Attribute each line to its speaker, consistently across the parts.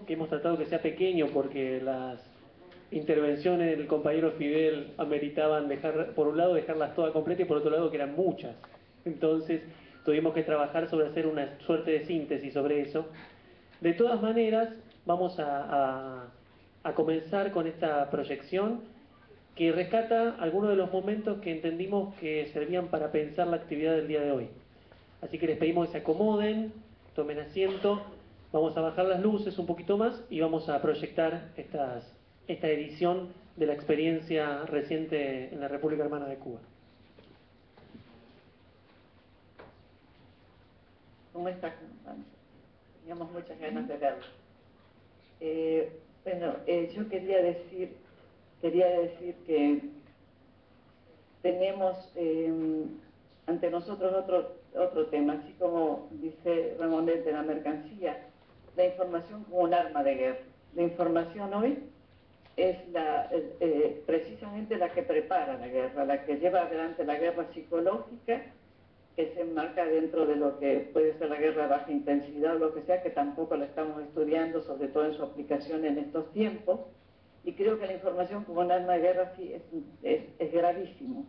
Speaker 1: que hemos tratado que sea pequeño porque las intervenciones del compañero Fidel ameritaban dejar, por un lado dejarlas todas completas y por otro lado que eran muchas. Entonces tuvimos que trabajar sobre hacer una suerte de síntesis sobre eso. De todas maneras, vamos a comenzar con esta proyección que rescata algunos de los momentos que entendimos que servían para pensar la actividad del día de hoy. Así que les pedimos que se acomoden, tomen asiento, vamos a bajar las luces un poquito más y vamos a proyectar esta edición de la experiencia reciente en la República Hermana de Cuba.
Speaker 2: ¿Cómo estás, Constanza? Teníamos muchas ganas de verlo. Yo quería decir que tenemos ante nosotros otro tema, así como dice Ramonet de la mercancía, la información como un arma de guerra. La información hoy es precisamente la que prepara la guerra, la que lleva adelante la guerra psicológica, que se enmarca dentro de lo que puede ser la guerra de baja intensidad o lo que sea, que tampoco la estamos estudiando, sobre todo en su aplicación en estos tiempos. Y creo que la información como un arma de guerra sí es gravísimo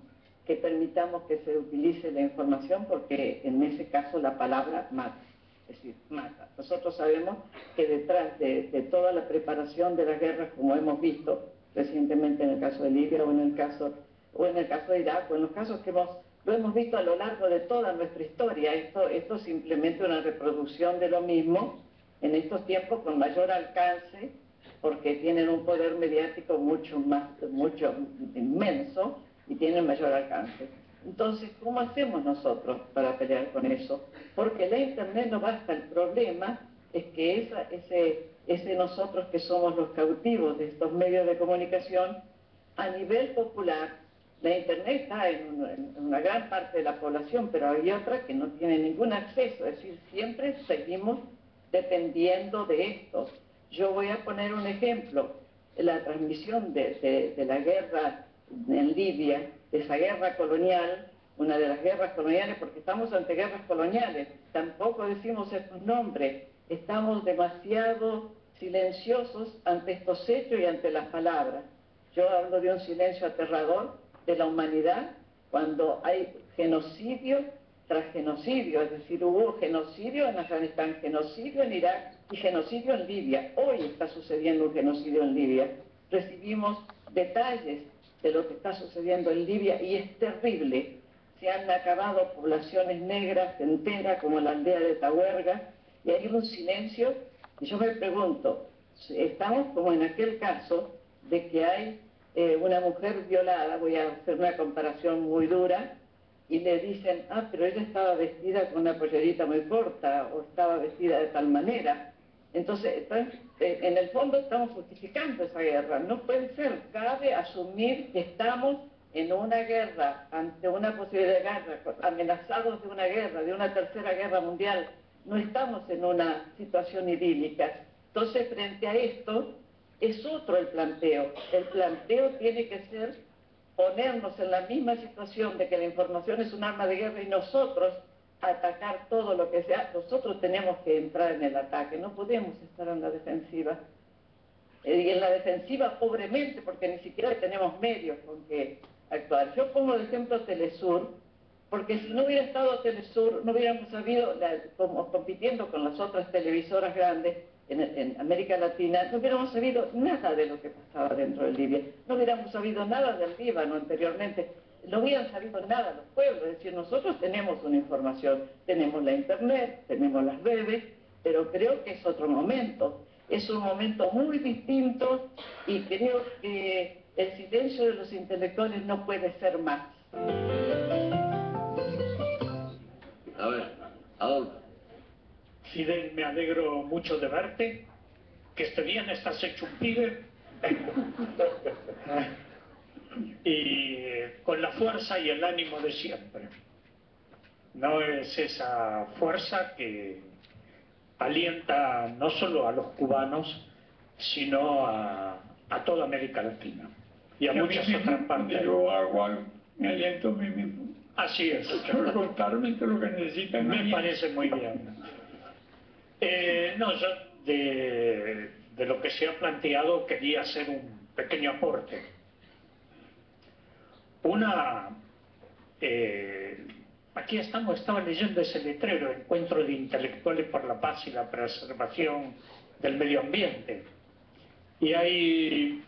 Speaker 2: que permitamos que se utilice la información, porque en ese caso la palabra mata, es decir, mata. Nosotros sabemos que detrás de toda la preparación de las guerras, como hemos visto recientemente en el caso de Libia o en el caso de Irak, o en los casos que lo hemos visto a lo largo de toda nuestra historia, esto es simplemente una reproducción de lo mismo en estos tiempos con mayor alcance, porque tienen un poder mediático mucho inmenso y tienen mayor alcance. Entonces, ¿cómo hacemos nosotros para pelear con eso? Porque la Internet no basta, el problema es que ese nosotros que somos los cautivos de estos medios de comunicación, a nivel popular, la Internet está en una gran parte de la población, pero hay otra que no tiene ningún acceso, es decir, siempre seguimos dependiendo de esto. Yo voy a poner un ejemplo, la transmisión de la guerra en Libia, de esa guerra colonial, una de las guerras coloniales, porque estamos ante guerras coloniales, tampoco decimos estos nombres, estamos demasiado silenciosos ante estos hechos y ante las palabras. Yo hablo de un silencio aterrador de la humanidad cuando hay genocidio tras genocidio, es decir, hubo genocidio en Afganistán, genocidio en Irak y genocidio en Libia. Hoy está sucediendo un genocidio en Libia. Recibimos detalles de lo que está sucediendo en Libia y es terrible. Se han acabado poblaciones negras enteras como la aldea de Tahuerga y hay un silencio. Y yo me pregunto, estamos como en aquel caso de que hay una mujer violada, voy a hacer una comparación muy dura, y le dicen, pero ella estaba vestida con una pollerita muy corta, o estaba vestida de tal manera. Entonces, en el fondo estamos justificando esa guerra. No puede ser, cabe asumir que estamos en una guerra, ante una posibilidad de guerra, amenazados de una guerra, de una tercera guerra mundial. No estamos en una situación idílica. Entonces, frente a esto, es otro el planteo. El planteo tiene que ser ponernos en la misma situación de que la información es un arma de guerra y nosotros atacar todo lo que sea. Nosotros tenemos que entrar en el ataque, no podemos estar en la defensiva. Y en la defensiva pobremente, porque ni siquiera tenemos medios con que actuar. Yo pongo de ejemplo Telesur, porque si no hubiera estado Telesur, no hubiéramos sabido, como compitiendo con las otras televisoras grandes en América Latina, no hubiéramos sabido nada de lo que pasaba dentro de Libia, no hubiéramos sabido nada del Líbano anteriormente, no hubieran sabido nada los pueblos. Es decir, nosotros tenemos una información, tenemos la internet, tenemos las redes, pero creo que es otro momento, es un momento muy distinto y creo que el silencio de los intelectuales no puede ser más.
Speaker 3: A ver, Adolfo.
Speaker 4: Fidel, me alegro mucho de verte, que esté bien, estás hecho un pibe. Y con la fuerza y el ánimo de siempre. No es esa fuerza que alienta no solo a los cubanos, sino a toda América Latina y a muchas otras partes.
Speaker 5: Yo hago algo, me aliento a mí mismo.
Speaker 4: Así es.
Speaker 5: Totalmente lo que necesitan.
Speaker 4: Me parece muy bien. No, yo lo que se ha planteado quería hacer un pequeño aporte. Aquí estaba leyendo ese letrero, Encuentro de Intelectuales por la Paz y la Preservación del Medio Ambiente. Y hay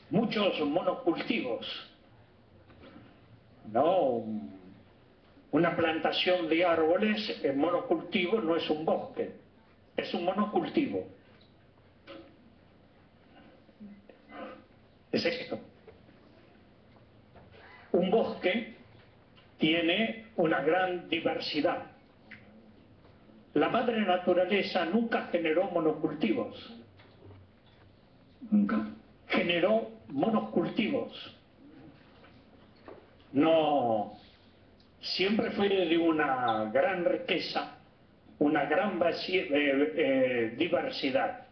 Speaker 4: muchos monocultivos, ¿no? Una plantación de árboles en monocultivo no es un bosque, es un monocultivo. Es esto. Un bosque tiene una gran diversidad. La madre naturaleza nunca generó monocultivos. Nunca generó monocultivos. No, siempre fue de una gran riqueza, una gran diversidad.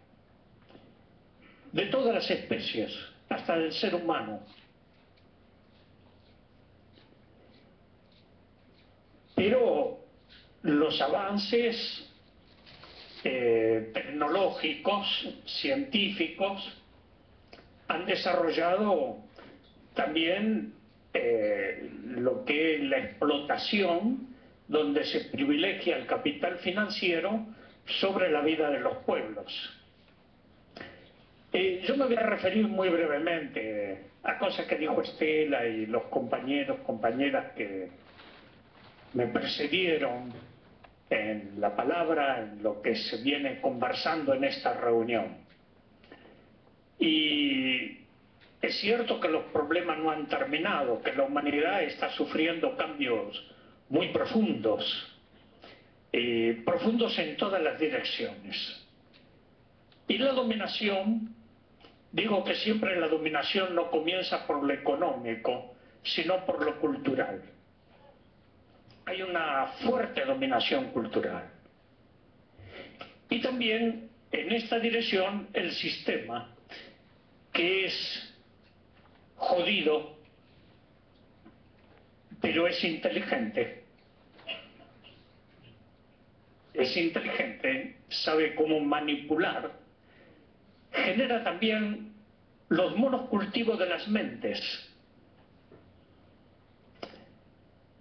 Speaker 4: De todas las especies, hasta del ser humano. Pero los avances tecnológicos, científicos, han desarrollado también lo que es la explotación, donde se privilegia el capital financiero sobre la vida de los pueblos. Yo me voy a referir muy brevemente a cosas que dijo Estela y los compañeros, compañeras que me precedieron en la palabra, en lo que se viene conversando en esta reunión. Y es cierto que los problemas no han terminado, que la humanidad está sufriendo cambios muy profundos, profundos en todas las direcciones. Y la dominación, digo que siempre la dominación no comienza por lo económico, sino por lo cultural. Hay una fuerte dominación cultural. Y también en esta dirección el sistema, que es jodido, pero es inteligente. Es inteligente, sabe cómo manipular. Genera también los monocultivos de las mentes.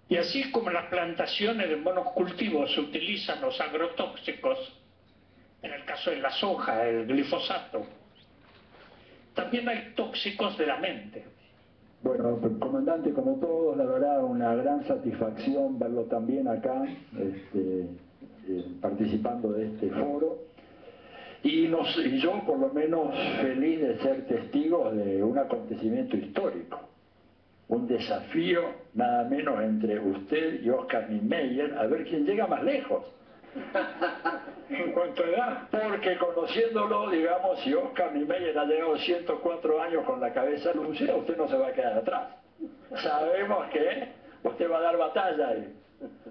Speaker 4: Y así como en las plantaciones de monocultivos se utilizan los agrotóxicos, en el caso de la soja, el glifosato, también hay tóxicos de la mente.
Speaker 6: Bueno, comandante, como todos, la verdad, una gran satisfacción verlo también acá, participando de este foro. Y yo, por lo menos, feliz de ser testigo de un acontecimiento histórico. Un desafío, nada menos, entre usted y Oscar Niemeyer, a ver quién llega más lejos.
Speaker 5: En cuanto a edad,
Speaker 6: Porque conociéndolo, digamos, si Oscar Niemeyer ha llegado 104 años con la cabeza lucida, usted no se va a quedar atrás. Sabemos que usted va a dar batalla ahí.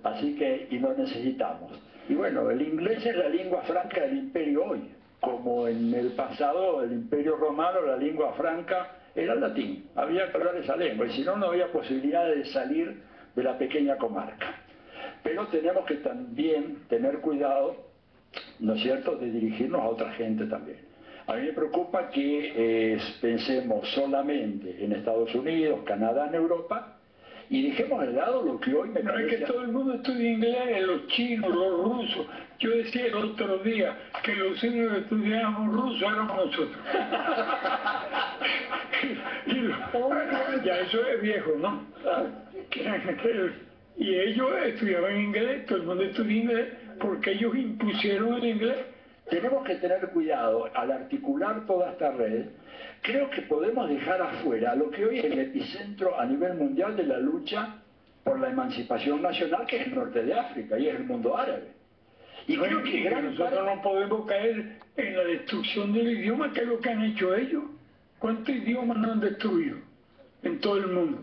Speaker 6: Así que, y lo necesitamos. Y bueno, el inglés es la lengua franca del imperio hoy. Como en el pasado, el imperio romano, la lengua franca era el latín. Había que hablar esa lengua, y si no, no había posibilidad de salir de la pequeña comarca. Pero tenemos que también tener cuidado, ¿no es cierto?, de dirigirnos a otra gente también. A mí me preocupa que pensemos solamente en Estados Unidos, Canadá, en Europa, y dejemos de lado lo que hoy me
Speaker 5: no es
Speaker 6: parece...
Speaker 5: que todo el mundo estudia inglés, los chinos, los rusos. Yo decía el otro día que los únicos que estudiábamos ruso éramos nosotros. Ya eso es viejo, ¿no? Y ellos estudiaban inglés, todo el mundo estudia inglés, porque ellos impusieron el inglés.
Speaker 6: Tenemos que tener cuidado al articular toda esta red. Creo que podemos dejar afuera lo que hoy es el epicentro a nivel mundial de la lucha por la emancipación nacional, que es el norte de África y es el mundo árabe. Y creo que
Speaker 5: nosotros no podemos caer en la destrucción del idioma, que es lo que han hecho ellos. ¿Cuántos idiomas no han destruido en todo el mundo?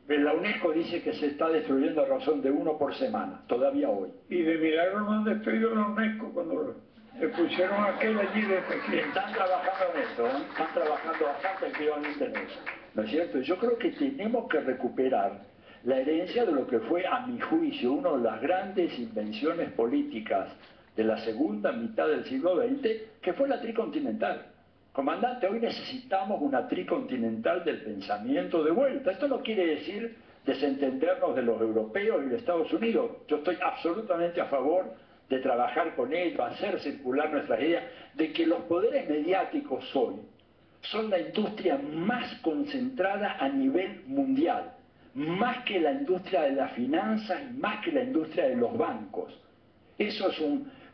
Speaker 6: La UNESCO dice que se está destruyendo a razón de 1 por semana, todavía hoy.
Speaker 5: Y de milagro no han destruido la UNESCO cuando le pusieron aquel allí de Pekín.
Speaker 6: Están trabajando en esto, ¿eh? Están trabajando bastante activamente en eso. ¿No es cierto? Yo creo que tenemos que recuperar la herencia de lo que fue, a mi juicio, una de las grandes invenciones políticas de la segunda mitad del siglo XX, que fue la tricontinental. Comandante, hoy necesitamos una tricontinental del pensamiento de vuelta. Esto no quiere decir desentendernos de los europeos y de Estados Unidos. Yo estoy absolutamente a favor de trabajar con ellos, hacer circular nuestras ideas, de que los poderes mediáticos hoy son la industria más concentrada a nivel mundial, más que la industria de las finanzas y más que la industria de los bancos. Eso es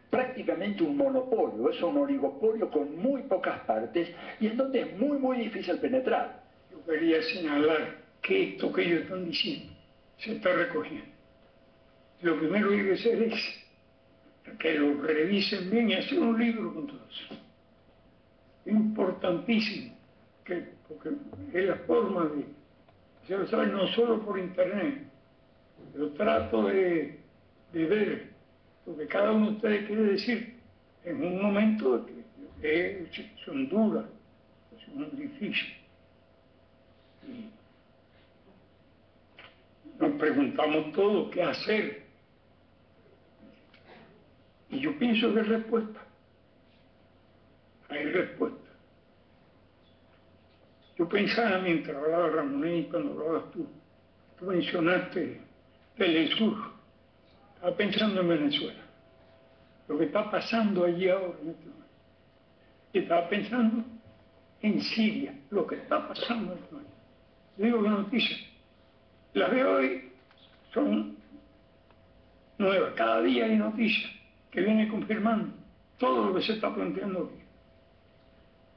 Speaker 6: prácticamente un monopolio, es un oligopolio con muy pocas partes y en donde es muy difícil penetrar.
Speaker 5: Yo quería señalar que esto que ellos están diciendo se está recogiendo. Lo primero que hay que hacer es que lo revisen bien y hacer un libro con todo eso. Es importantísimo, porque es la forma de, se lo saben no solo por internet, yo trato de ver lo que cada uno de ustedes quiere decir en un momento que son duras, son difíciles. Y nos preguntamos todos qué hacer. Y yo pienso que hay respuesta. Hay respuesta. Yo pensaba mientras hablaba Ramón y cuando hablabas tú mencionaste Telesur. Estaba pensando en Venezuela, lo que está pasando allí ahora en este momento. Y estaba pensando en Siria, lo que está pasando en este momento. Yo digo que noticias, las de hoy son nuevas, cada día hay noticias que vienen confirmando todo lo que se está planteando aquí.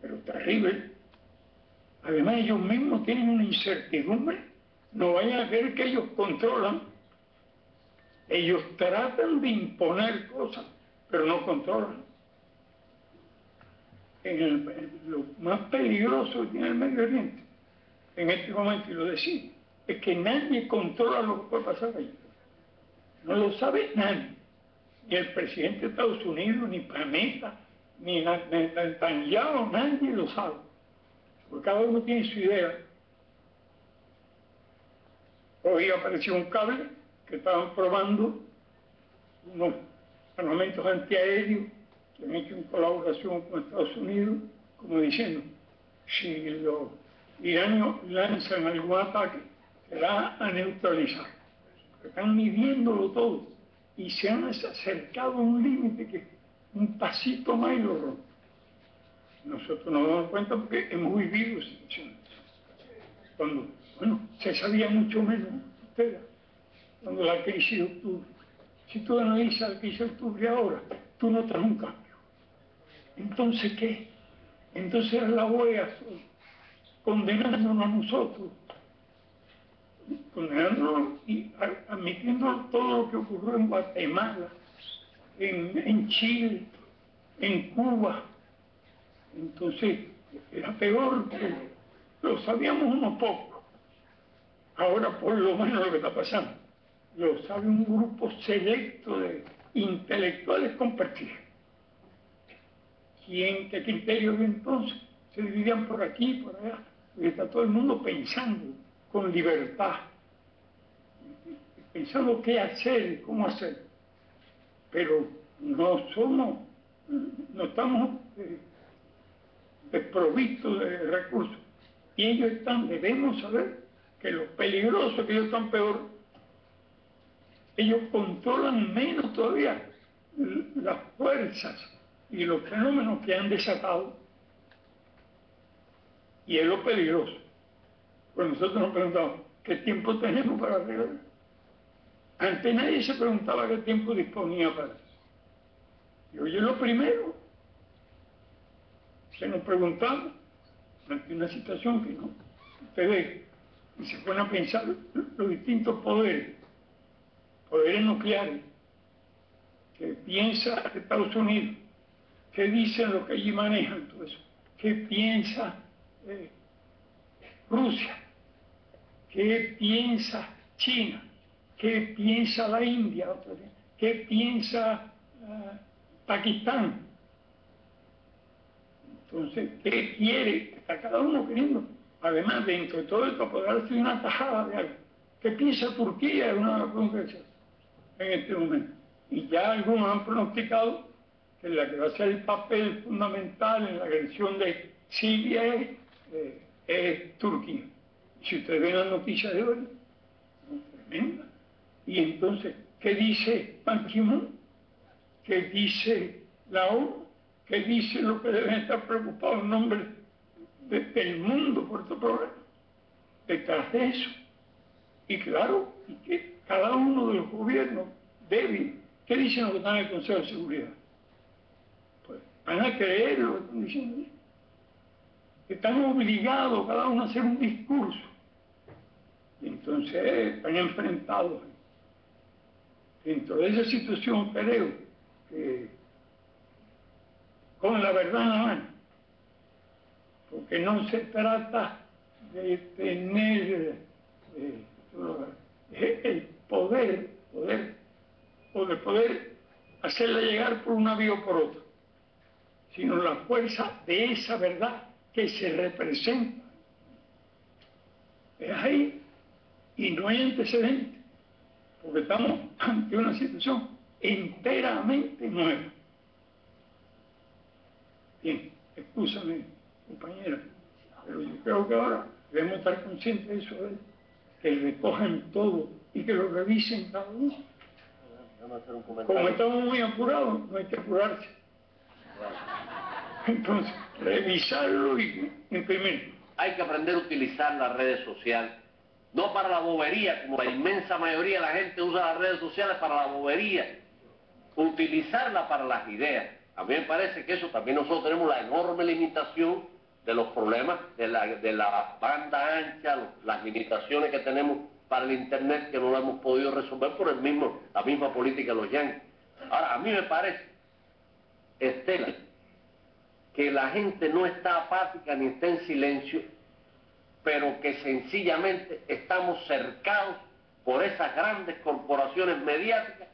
Speaker 5: Pero terrible. Además ellos mismos tienen una incertidumbre, no vayan a creer que ellos controlan. Ellos tratan de imponer cosas, pero no controlan. Lo más peligroso que tiene el Medio Oriente, en este momento, y lo decimos, es que nadie controla lo que puede pasar allí. No lo sabe nadie. Ni el presidente de Estados Unidos, ni Planeta, ni Netanyahu, nadie lo sabe. Porque cada uno tiene su idea. Hoy apareció un cable que estaban probando unos armamentos antiaéreos que han hecho en colaboración con Estados Unidos, como diciendo, si los iranios lanzan algún ataque, se va a neutralizar. Están midiéndolo todo y se han acercado a un límite que un pasito más y lo rompen. Nosotros nos damos cuenta porque hemos vivido situaciones. Cuando, se sabía mucho menos, cuando la crisis de octubre. Si tú analizas la crisis de octubre ahora, tú notas un cambio. Entonces, ¿qué? Entonces la OEA condenándonos a nosotros, condenándonos y admitiendo todo lo que ocurrió en Guatemala, en Chile, en Cuba. Entonces, era peor, lo sabíamos unos pocos. Ahora, por lo menos, lo que está pasando, lo sabe un grupo selecto de intelectuales compartidos. ¿Qué criterio había entonces? Se dividían por aquí, por allá, y está todo el mundo pensando con libertad, pensando qué hacer, cómo hacer. Pero no estamos desprovistos de recursos. Y ellos debemos saber que lo peligroso, que ellos están peor, ellos controlan menos todavía las fuerzas y los fenómenos que han desatado. Y es lo peligroso. Pues nosotros nos preguntamos, ¿qué tiempo tenemos para arreglar? Antes nadie se preguntaba qué tiempo disponía para eso. Y hoy es lo primero. Se nos preguntaba ante una situación que no. Ustedes se ponen a pensar los distintos poderes nucleares, que piensa Estados Unidos, qué dicen los que allí manejan todo eso, qué piensa Rusia, qué piensa China, qué piensa la India, qué piensa Pakistán. Entonces, ¿qué quiere? Está cada uno queriendo. Además, dentro de todo esto, apoderarse de una tajada de algo. ¿Qué piensa Turquía de una pregunta en este momento? Y ya algunos han pronosticado que la que va a hacer el papel fundamental en la agresión de Siria es Turquía. Si ustedes ven las noticias de hoy, tremenda. Y entonces, ¿qué dice Ban Ki-moon? ¿Qué dice la ONU? ¿Qué dice lo que deben estar preocupados en nombre del mundo por este problema? Detrás de eso. Y claro, y que cada uno de los gobiernos debe. ¿Qué dicen los que están en el Consejo de Seguridad? Pues van a creer lo que están diciendo. Están obligados cada uno a hacer un discurso. Y entonces están enfrentados. Dentro de esa situación creo que con la verdad en la mano, porque no se trata de tener el poder o de poder hacerla llegar por una vía o por otra, sino la fuerza de esa verdad que se representa. Es ahí y no hay antecedentes, porque estamos ante una situación enteramente nueva. Bien, excúsame, compañera, pero yo creo que ahora debemos estar conscientes de eso, que recojan todo y que lo revisen cada uno. Como estamos muy apurados, no hay que apurarse. Entonces, revisarlo y imprimir.
Speaker 3: Hay que aprender a utilizar las redes sociales, no para la bobería, como la inmensa mayoría de la gente usa las redes sociales para la bobería, utilizarla para las ideas. A mí me parece que eso también nosotros tenemos la enorme limitación de los problemas de la banda ancha, las limitaciones que tenemos para el internet que no lo hemos podido resolver por la misma política de los yanquis. Ahora, a mí me parece, Estela, que la gente no está apática ni está en silencio, pero que sencillamente estamos cercados por esas grandes corporaciones mediáticas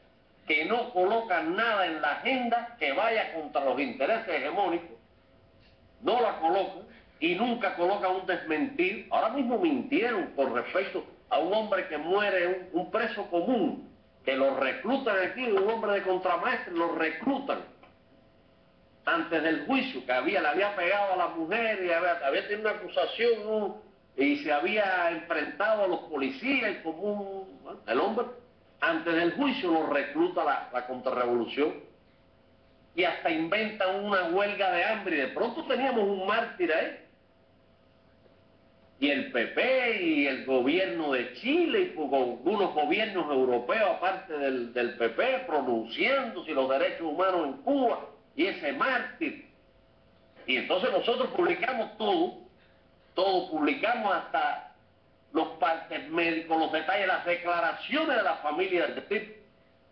Speaker 3: que no colocan nada en la agenda que vaya contra los intereses hegemónicos, no la colocan y nunca colocan un desmentir. Ahora mismo mintieron con respecto a un hombre que muere, un preso común, que lo reclutan aquí, un hombre de contramaestre, lo reclutan antes del juicio, que le había pegado a la mujer y había tenido una acusación, ¿no? Y se había enfrentado a los policías y como el hombre, antes del juicio lo recluta la contrarrevolución y hasta inventan una huelga de hambre y de pronto teníamos un mártir ahí. Y el PP y el gobierno de Chile y algunos gobiernos europeos aparte del PP pronunciándose los derechos humanos en Cuba y ese mártir. Y entonces nosotros publicamos todo publicamos hasta los partes médicos, los detalles, las declaraciones de la familia del tipo.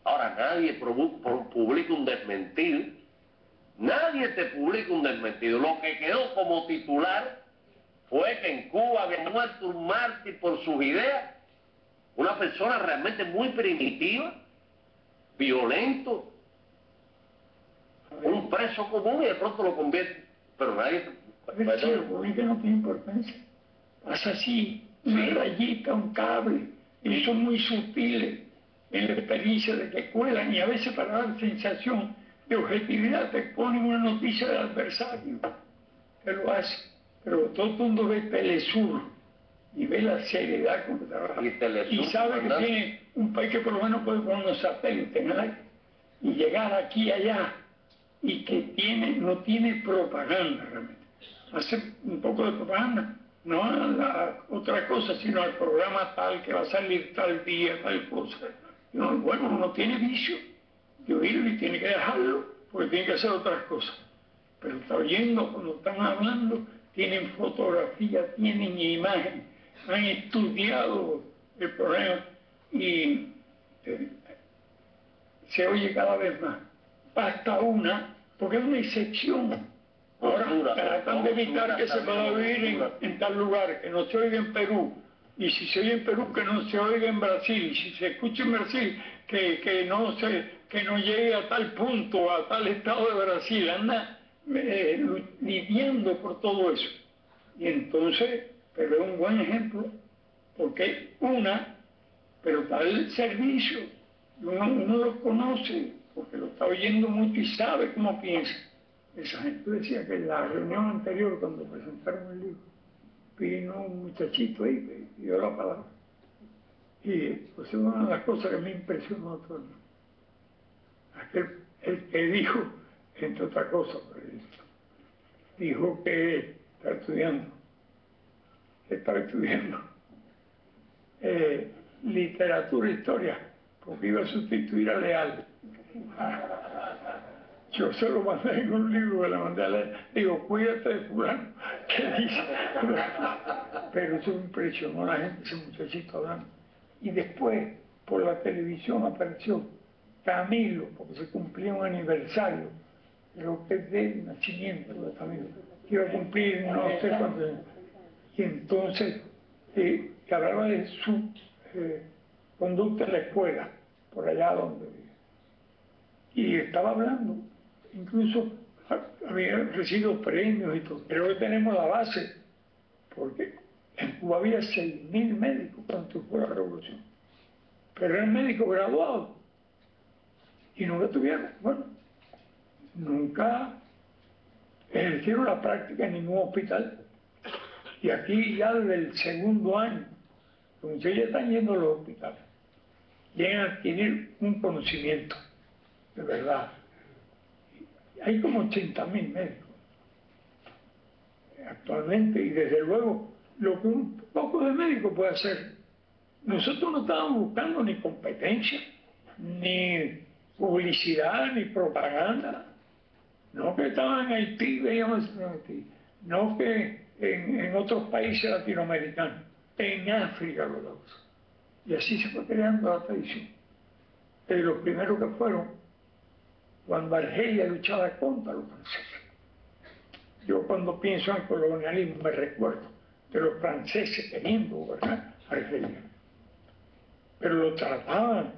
Speaker 3: Ahora nadie publica un desmentido, nadie te publica un desmentido. Lo que quedó como titular fue que en Cuba había muerto un mártir por sus ideas, una persona realmente muy primitiva, violento, un preso común y de pronto lo convierte, pero nadie...
Speaker 5: Si lo publica no tiene importancia. Pasa así, una rayita, un cable, y son muy sutiles en la experiencia de que cuelan y a veces para dar sensación de objetividad te ponen una noticia del adversario que lo hace, pero todo el mundo ve Telesur y ve la seriedad con que trabaja y sabe que tiene un país que por lo menos puede poner unos satélites en el aire y llegar aquí y allá y que no tiene propaganda realmente. Hace un poco de propaganda, no a la otra cosa, sino al programa tal que va a salir tal día, tal cosa. Bueno, uno tiene vicio de oírlo y tiene que dejarlo porque tiene que hacer otras cosas. Pero está oyendo cuando están hablando, tienen fotografía, tienen imagen, han estudiado el problema y se oye cada vez más. Basta una, porque es una excepción. Ahora tratan de evitar que se pueda oír en tal lugar, que no se oiga en Perú. Y si se oye en Perú, que no se oiga en Brasil. Y si se escucha en Brasil, que no llegue a tal punto, a tal estado de Brasil. Anda lidiando por todo eso. Y entonces, pero es un buen ejemplo, porque pero tal servicio, uno lo conoce, porque lo está oyendo mucho y sabe cómo piensa. Esa gente decía que en la reunión anterior, cuando presentaron el libro, vino un muchachito ahí que dio la palabra. Y pues una de las cosas que me impresionó a todo el mundo, el que dijo, entre otras cosas, dijo que estaba estudiando literatura e historia, porque iba a sustituir a Leal. Yo se lo mandé en un libro que le mandé a leer. Digo, cuídate de fulano, que dice. Pero eso me impresionó a la gente, ese muchachito hablando. Y después, por la televisión apareció Camilo, porque se cumplía un aniversario, creo que es del nacimiento de Camilo. Iba a cumplir no sé cuántos años. Y entonces, que hablaba de su conducta en la escuela, por allá donde vive. Y estaba hablando, incluso había recibido premios y todo. Creo que tenemos la base, porque en Cuba había 6.000 médicos cuando fue la revolución. Pero eran médicos graduados. Y nunca ejercieron la práctica en ningún hospital. Y aquí ya desde el segundo año, los muchachos ya están yendo a los hospitales. Llegan a adquirir un conocimiento, de verdad. Hay como 80.000 médicos actualmente, y desde luego lo que un poco de médico puede hacer. Nosotros no estábamos buscando ni competencia, ni publicidad, ni propaganda. No que estaban en Haití, veíamos en Haití. No que en otros países latinoamericanos. En África lo damos. Y así se fue creando la tradición. De los primeros que fueron, cuando Argelia luchaba contra los franceses. Yo cuando pienso en colonialismo me recuerdo de los franceses queriendo gobernar Argelia. Pero lo trataban,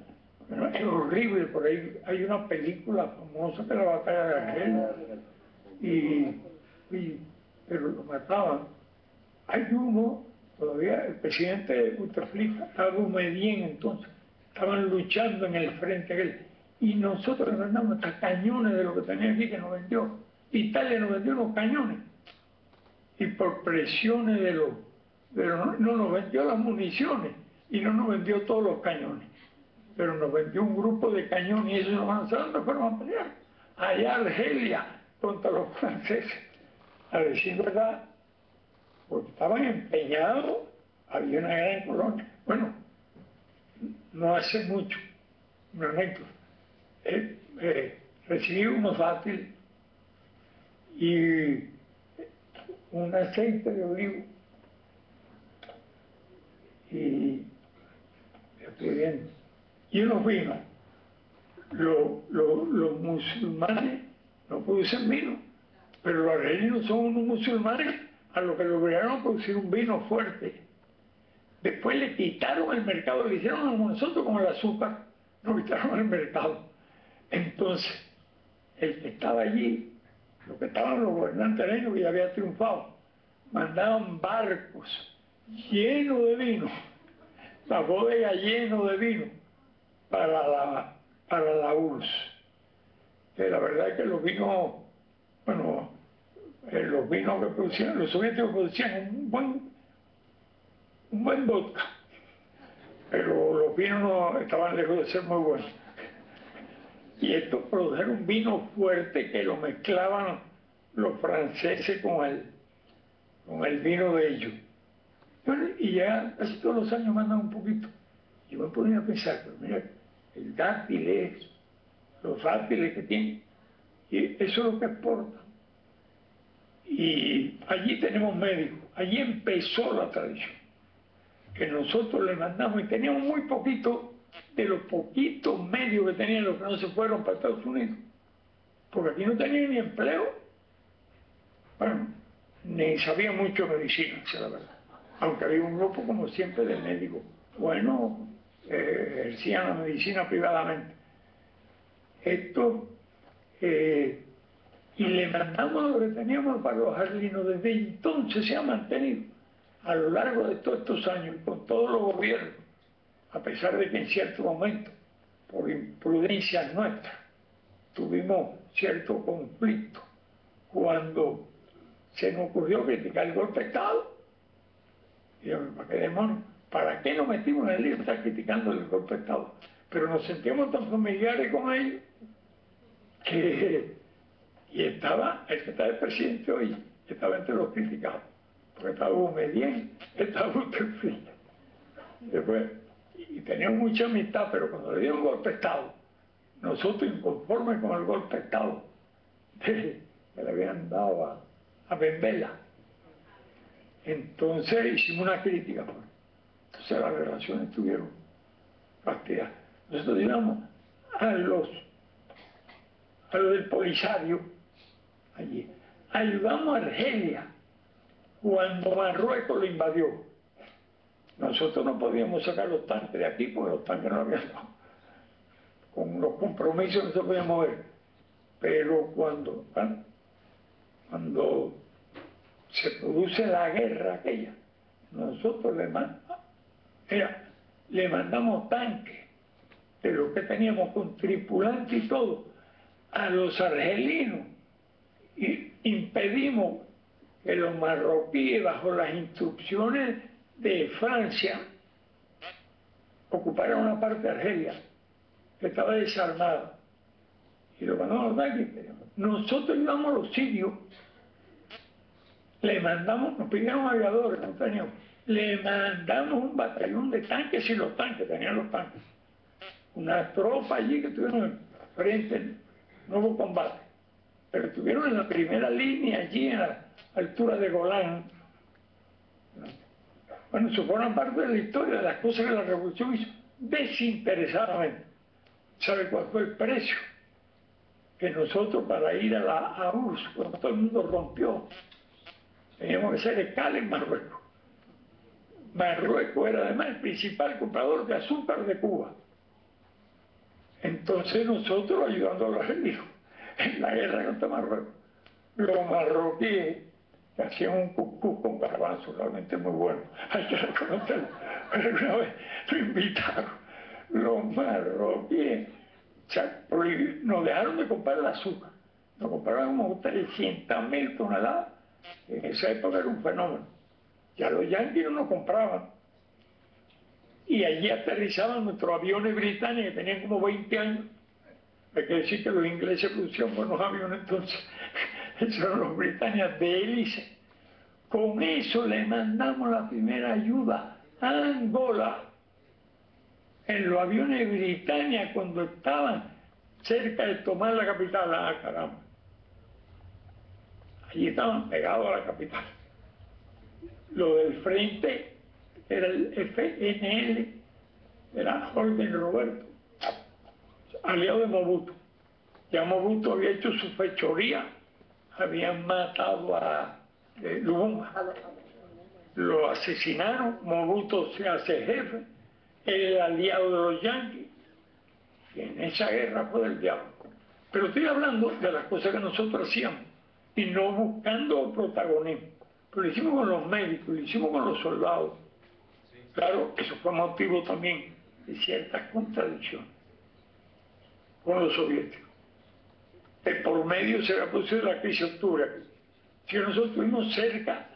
Speaker 5: ¿no? Es horrible. Por ahí hay una película famosa que es la batalla de Argelia, pero lo mataban. Hay uno, todavía el presidente Bouteflika, Boumediene entonces, estaban luchando en el frente de él, y nosotros le mandamos hasta cañones de lo que tenía aquí que nos vendió. Italia nos vendió unos cañones, y por presiones no nos vendió las municiones, y no nos vendió todos los cañones, pero nos vendió un grupo de cañones, y ellos nos avanzaron, nos fueron a pelear allá a Argelia contra los franceses, a decir verdad, porque estaban empeñados. Había una gran colonia. Bueno, no hace mucho, una anécdota, recibí unos dátiles y un aceite de olivo, y estoy viendo, y unos vinos. Los musulmanes no producen vino, pero los argelinos son unos musulmanes a los que lograron producir un vino fuerte. Después le quitaron el mercado, le hicieron como nosotros con el azúcar, nos quitaron el mercado. Entonces, el que estaba allí, lo que estaban los gobernantes argelinos que ya había triunfado, mandaban barcos llenos de vino, la bodega lleno de vino para la URSS. Que la verdad es que los vinos, los vinos que producían, los soviéticos producían un buen vodka, pero los vinos no estaban lejos de ser muy buenos. Y estos produjeron un vino fuerte que lo mezclaban los franceses con el vino de ellos. Y ya casi todos los años mandan un poquito. Yo me ponía a pensar, pero mira, el dátil los dátiles que tienen, y eso es lo que exportan. Y allí tenemos médicos, allí empezó la tradición, que nosotros le mandamos, y teníamos muy poquito de los poquitos medios que tenían los que no se fueron para Estados Unidos, porque aquí no tenían ni empleo, ni sabían mucho de medicina, esa es la verdad, aunque había un grupo como siempre de médicos, ejercían la medicina privadamente. Y le mandamos lo que teníamos para los argelinos. Desde entonces se ha mantenido a lo largo de todos estos años, con todos los gobiernos, a pesar de que en cierto momento, por imprudencia nuestra, tuvimos cierto conflicto cuando se nos ocurrió criticar el golpe de Estado. Y yo, ¿para qué demonios? ¿Para qué nos metimos en el lío de estar criticando el golpe de Estado? Pero nos sentíamos tan familiares con ellos que... Y estaba, el que está el presidente hoy, estaba entre los criticados, porque estaba Boumediene, estaba Bouteflika. Después, y teníamos mucha amistad, pero cuando le dieron un golpe de Estado, nosotros inconformes con el golpe de Estado que le habían dado a Benbela, entonces hicimos una crítica. Entonces las relaciones estuvieron fastidiadas. Nosotros digamos a los del Polisario, allí, ayudamos a Argelia cuando Marruecos lo invadió. Nosotros no podíamos sacar los tanques de aquí porque los tanques no habían dado. Con los compromisos no se podían mover. Pero cuando se produce la guerra aquella, nosotros le mandamos tanques de lo que teníamos con tripulantes y todo a los argelinos y impedimos que los marroquíes, bajo las instrucciones de Francia, ocuparan una parte de Argelia que estaba desarmada y lo mandamos a los tanques. Nosotros íbamos a los sirios, le mandamos, nos pidieron aviadores, no teníamos, le mandamos un batallón de tanques y los tanques, tenían los tanques, una tropa allí que estuvieron frente, no hubo combate, pero estuvieron en la primera línea allí en la altura de Golán. Bueno, eso forma parte de la historia de las cosas que la revolución hizo desinteresadamente. ¿Sabe cuál fue el precio? Que nosotros para ir a la URSS, cuando todo el mundo rompió, teníamos que hacer escala en Marruecos. Marruecos era además el principal comprador de azúcar de Cuba. Entonces nosotros ayudando a los argelinos en la guerra contra Marruecos. Los marroquíes que hacían un cuscús con garbanzo realmente muy bueno, hay que reconocerlo, pero una vez lo invitaron los marroquíes, o sea, nos dejaron de comprar el azúcar, nos compraron como 300.000 toneladas, en esa época era un fenómeno, ya los yanquis no nos compraban, y allí aterrizaban nuestros aviones británicos que tenían como 20 años. Hay que decir que los ingleses producían buenos aviones, entonces esos eran los británicos de hélice. Con eso le mandamos la primera ayuda a Angola en los aviones británicos cuando estaban cerca de tomar la capital. Ah, caramba. Allí estaban pegados a la capital. Lo del frente era el FNL, era Holden Roberto, aliado de Mobutu. Ya Mobutu había hecho su fechoría, habían matado a Lumumba, lo asesinaron, Mobutu se hace jefe, el aliado de los yanquis, y en esa guerra fue del diablo. Pero estoy hablando de las cosas que nosotros hacíamos y no buscando protagonismo. Pero lo hicimos con los médicos, lo hicimos con los soldados. Claro, eso fue motivo también de ciertas contradicciones con los soviéticos. Por medio se había producido la crisis de octubre. Si nosotros estuvimos cerca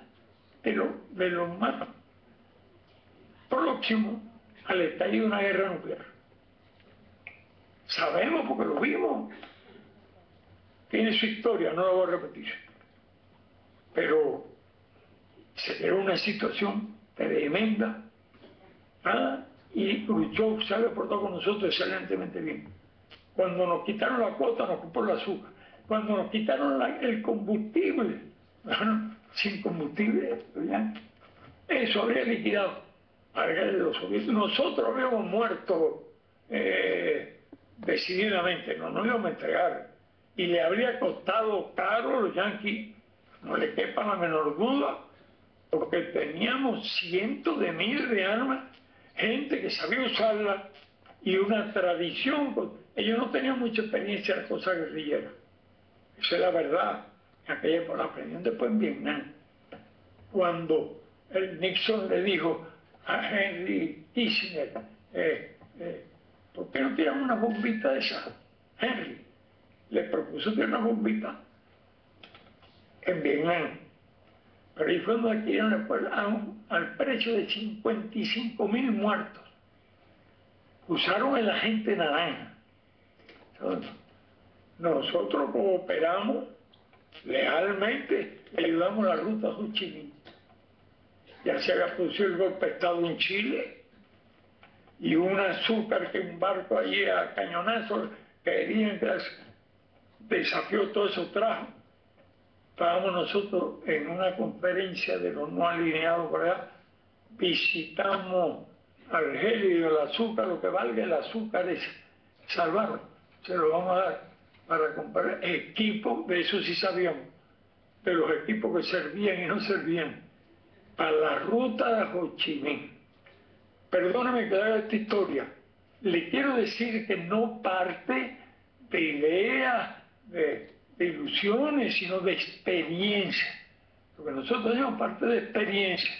Speaker 5: de lo más próximo al estallido de una guerra nuclear. Sabemos porque lo vimos. Tiene su historia, no la voy a repetir. Pero se creó una situación tremenda, y Khrushchev se había portado con nosotros excelentemente bien. Cuando nos quitaron la cuota, nos compró el azúcar. Cuando nos quitaron el combustible, sin combustible, eso habría liquidado a los soviéticos. Nosotros habíamos muerto decididamente, no nos íbamos a entregar. Y le habría costado caro a los yanquis, no le quepa la menor duda, porque teníamos cientos de miles de armas, gente que sabía usarla y una tradición. Ellos no tenían mucha experiencia en las cosas guerrilleras. Esa es la verdad. En aquella época la aprendieron después en Vietnam. Cuando el Nixon le dijo a Henry Kissinger, ¿por qué no tiran una bombita de esa? Henry, le propuso tener una bombita en Vietnam. Pero ahí fue donde adquirieron al precio de 55.000 muertos. Usaron el agente naranja. Entonces, nosotros cooperamos lealmente, le ayudamos a la ruta Ho Chi Minh. Ya se había producido el golpe de Estado en Chile y un azúcar que un barco allí a cañonazos querían que desafió todo eso trajo. Estábamos nosotros en una conferencia de los no alineados por allá, visitamos Argelia y el azúcar, lo que valga el azúcar es salvarlo, se lo vamos a dar para comprar equipos, de eso sí sabíamos, de los equipos que servían y no servían, para la ruta de Ho Chi Minh. Perdóname que haga esta historia, le quiero decir que no parte de ideas, de ilusiones, sino de experiencia. Porque nosotros tenemos parte de experiencia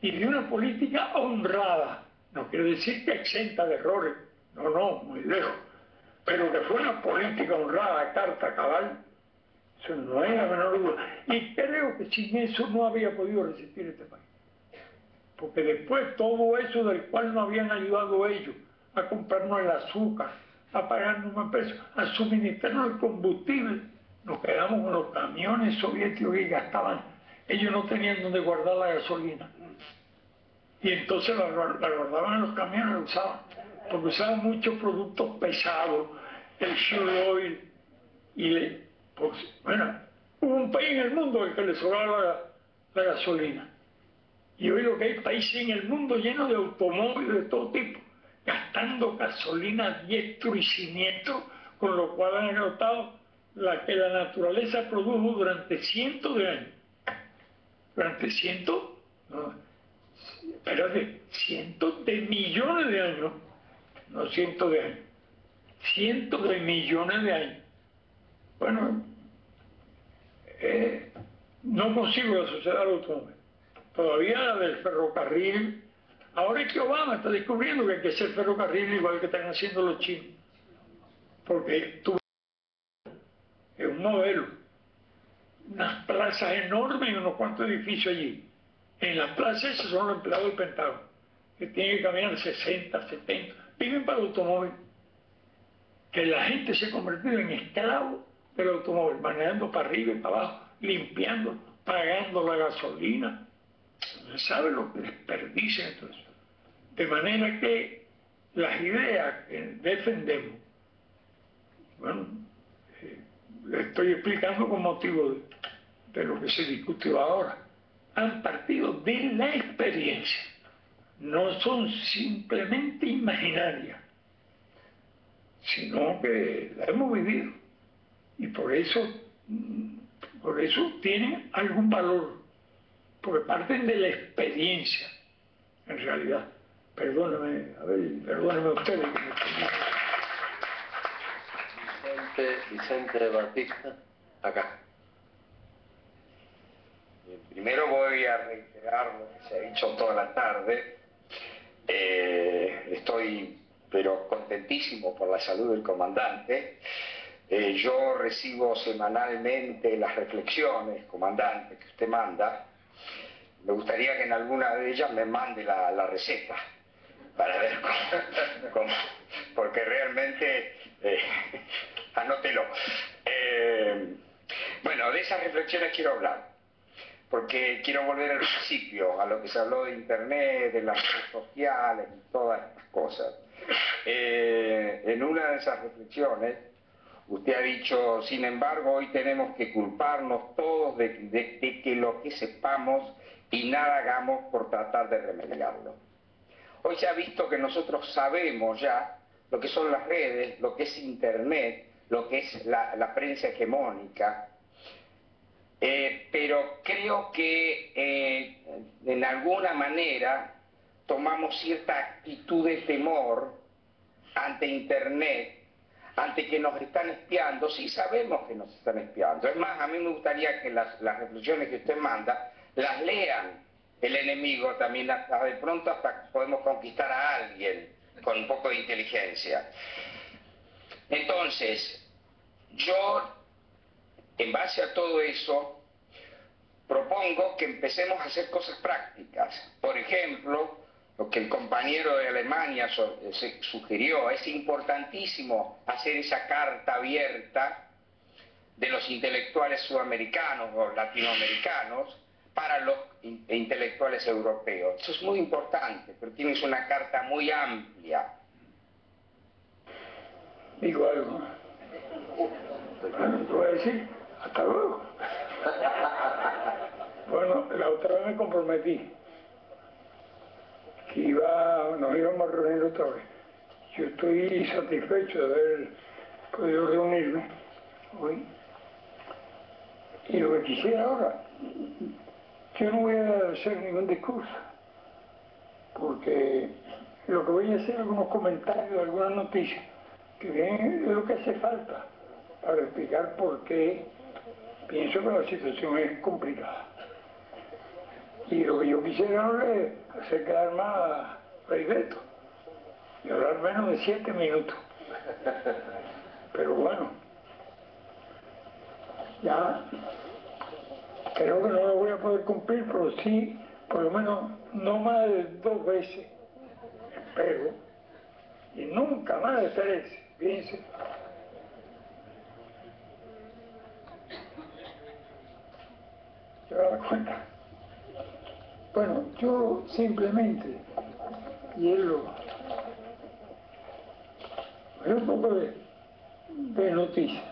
Speaker 5: y de una política honrada. No quiere decir que exenta de errores, no, muy lejos. Pero que fue una política honrada, carta cabal, eso no hay la menor duda. Y creo que sin eso no había podido resistir este país. Porque después todo eso del cual nos habían ayudado ellos, a comprarnos el azúcar, a pagarnos más precios, a suministrarnos el combustible, nos quedamos con los camiones soviéticos que gastaban. Ellos no tenían donde guardar la gasolina. Y entonces la guardaban en los camiones, la usaban. Porque usaban muchos productos pesados, el fuel oil. Pues, bueno, hubo un país en el mundo al que le sobraba la gasolina. Y hoy lo que hay países en el mundo llenos de automóviles de todo tipo, gastando gasolina diestro y siniestro, con lo cual han agotado la que la naturaleza produjo durante cientos de años. Durante cientos de millones de años, no cientos de años, cientos de millones de años. Bueno, no consigo la sociedad del automóvil. Todavía la del ferrocarril. Ahora es que Obama está descubriendo que hay que hacer ferrocarril igual que están haciendo los chinos. Porque tú es un modelo. Unas plazas enormes y unos cuantos edificios allí. En las plazas esos son los empleados del Pentágono, que tienen que caminar 60, 70. Viven para el automóvil. Que la gente se ha convertido en esclavo del automóvil, manejando para arriba y para abajo, limpiando, pagando la gasolina. No se sabe lo que desperdician entonces. De manera que las ideas que defendemos, bueno, le estoy explicando con motivo de lo que se discutió ahora, han partido de la experiencia, no son simplemente imaginarias, sino que la hemos vivido y por eso tienen algún valor, porque parten de la experiencia, en realidad. Perdóneme ustedes.
Speaker 7: Vicente Batista, acá. Primero voy a reiterar lo que se ha dicho toda la tarde. Estoy pero contentísimo por la salud del comandante. Yo recibo semanalmente las reflexiones, comandante, que usted manda. Me gustaría que en alguna de ellas me mande la receta para ver cómo, porque realmente, anótelo. Bueno, de esas reflexiones quiero hablar, porque quiero volver al principio, a lo que se habló de Internet, de las redes sociales y todas estas cosas. En una de esas reflexiones, usted ha dicho, sin embargo, hoy tenemos que culparnos todos de que lo que sepamos y nada hagamos por tratar de remediarlo. Hoy se ha visto que nosotros sabemos ya lo que son las redes, lo que es Internet, lo que es la prensa hegemónica, pero creo que en alguna manera tomamos cierta actitud de temor ante Internet, ante que nos están espiando. Sí sabemos que nos están espiando. Es más, a mí me gustaría que las reflexiones que usted manda las lean el enemigo también, hasta de pronto hasta podemos conquistar a alguien con un poco de inteligencia. Entonces, yo, en base a todo eso, propongo que empecemos a hacer cosas prácticas. Por ejemplo, lo que el compañero de Alemania sugirió, es importantísimo hacer esa carta abierta de los intelectuales sudamericanos o latinoamericanos para los intelectuales europeos. Eso es muy importante, pero tienes una carta muy amplia.
Speaker 5: Digo algo. Bueno, te voy a decir, hasta luego. Bueno, la otra vez me comprometí que nos íbamos a reunir otra vez. Yo estoy satisfecho de haber podido reunirme hoy. Y lo que quisiera ahora, yo no voy a hacer ningún discurso, porque lo que voy a hacer es algunos comentarios, algunas noticias, que es lo que hace falta para explicar por qué pienso que la situación es complicada. Y lo que yo quisiera ahora es hacer quedar más a Rey Beto y hablar menos de 7 minutos. Pero bueno, ya creo que no lo voy a poder cumplir, pero sí, por lo menos, no más de 2 veces, espero, y nunca más de 3, fíjense. ¿Se da cuenta? Bueno, yo simplemente quiero un poco de noticias,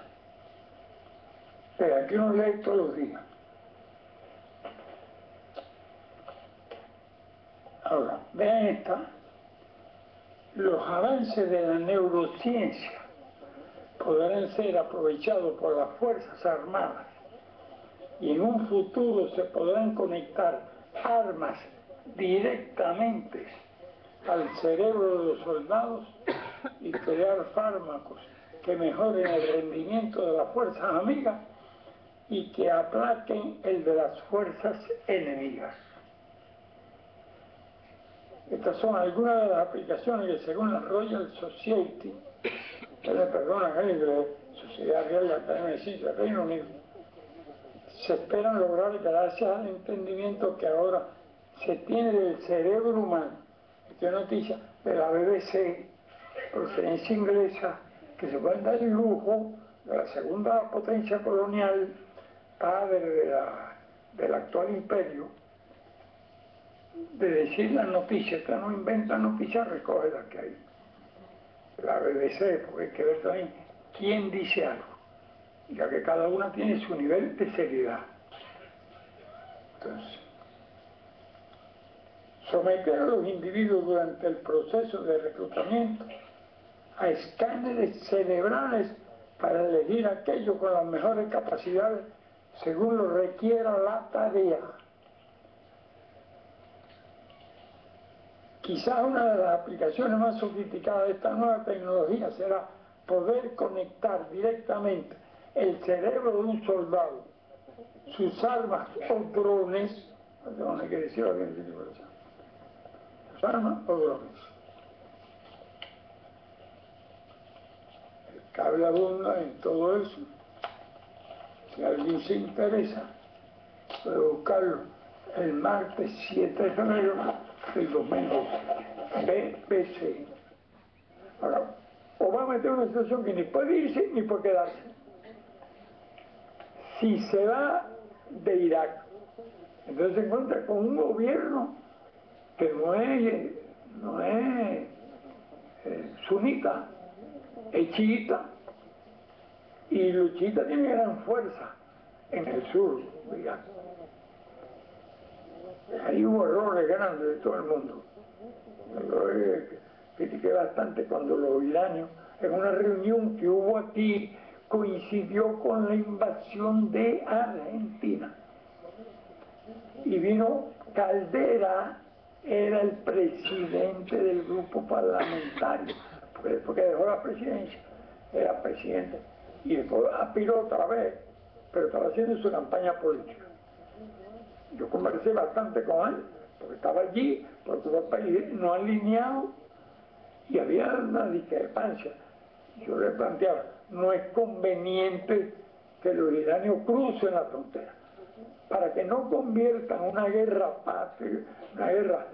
Speaker 5: pero aquí uno lee todos los días. Ahora, vean esta: los avances de la neurociencia podrán ser aprovechados por las Fuerzas Armadas y en un futuro se podrán conectar armas directamente al cerebro de los soldados y crear fármacos que mejoren el rendimiento de las fuerzas amigas y que aplaquen el de las fuerzas enemigas. Estas son algunas de las aplicaciones que, según la Royal Society, Sociedad Real de Academia de Ciencias del Reino Unido, se esperan lograr gracias al entendimiento que ahora se tiene del cerebro humano. Esta noticia de la BBC, procedencia inglesa, que se pueden dar el lujo de la segunda potencia colonial, padre del actual imperio, de decir las noticias. Que no inventa noticias, recoge las que hay. La BBC, porque hay que ver también quién dice algo, ya que cada una tiene su nivel de seriedad. Entonces, someter a los individuos durante el proceso de reclutamiento a escáneres cerebrales para elegir aquello con las mejores capacidades según lo requiera la tarea. Quizás una de las aplicaciones más sofisticadas de esta nueva tecnología será poder conectar directamente el cerebro de un soldado, sus armas o drones, sus armas o drones. El cable abunda en todo eso. Si alguien se interesa, puede buscarlo el martes 7 de febrero del 2012. BBC. Ahora, Obama está en una situación que ni puede irse ni puede quedarse. Si se va de Irak, entonces se encuentra con un gobierno que no es sunita, es chiita, y los chiitas tienen gran fuerza en el sur de Irak. Ahí hubo errores grandes de todo el mundo. Yo critiqué bastante cuando los iranios, en una reunión que hubo aquí, coincidió con la invasión de Argentina. Y vino Caldera, era el presidente del grupo parlamentario, porque dejó la presidencia, era presidente, y después aspiró otra vez, pero estaba haciendo su campaña política. Yo conversé bastante con él, porque estaba allí, porque el país no alineado, y había una discrepancia. Yo le planteaba, no es conveniente que los iranios crucen la frontera, para que no conviertan una guerra patria, una guerra,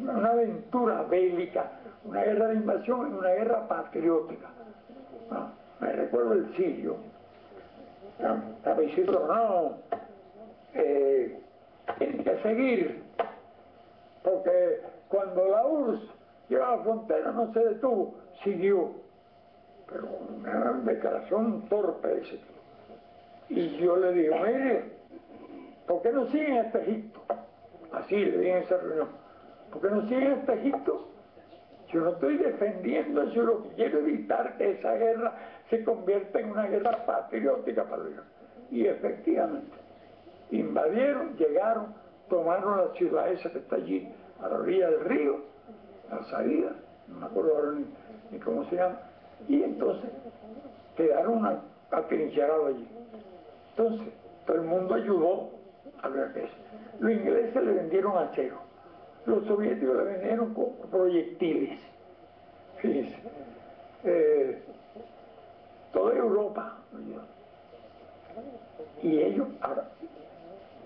Speaker 5: una aventura bélica, una guerra de invasión en una guerra patriótica. ¿No? Me recuerdo el sirio, estaba diciendo, no, tiene que seguir, porque cuando la URSS llegó a la frontera no se detuvo, siguió, pero una declaración torpe de ese tipo. Y yo le digo, mire, ¿por qué no siguen hasta Egipto? Así le dije en esa reunión, ¿por qué no siguen hasta Egipto? Yo no estoy defendiendo eso, lo que quiero evitar que esa guerra se convierta en una guerra patriótica para Irán. Y efectivamente, invadieron, llegaron, tomaron la ciudad esa que está allí, a la orilla del río, a la salida, no me acuerdo ahora ni cómo se llama, y entonces quedaron atrincherados allí. Entonces, todo el mundo ayudó a ver qué es. Los ingleses le vendieron acero, los soviéticos le vendieron con proyectiles. Fíjense, toda Europa ayudó. Y ellos, ahora,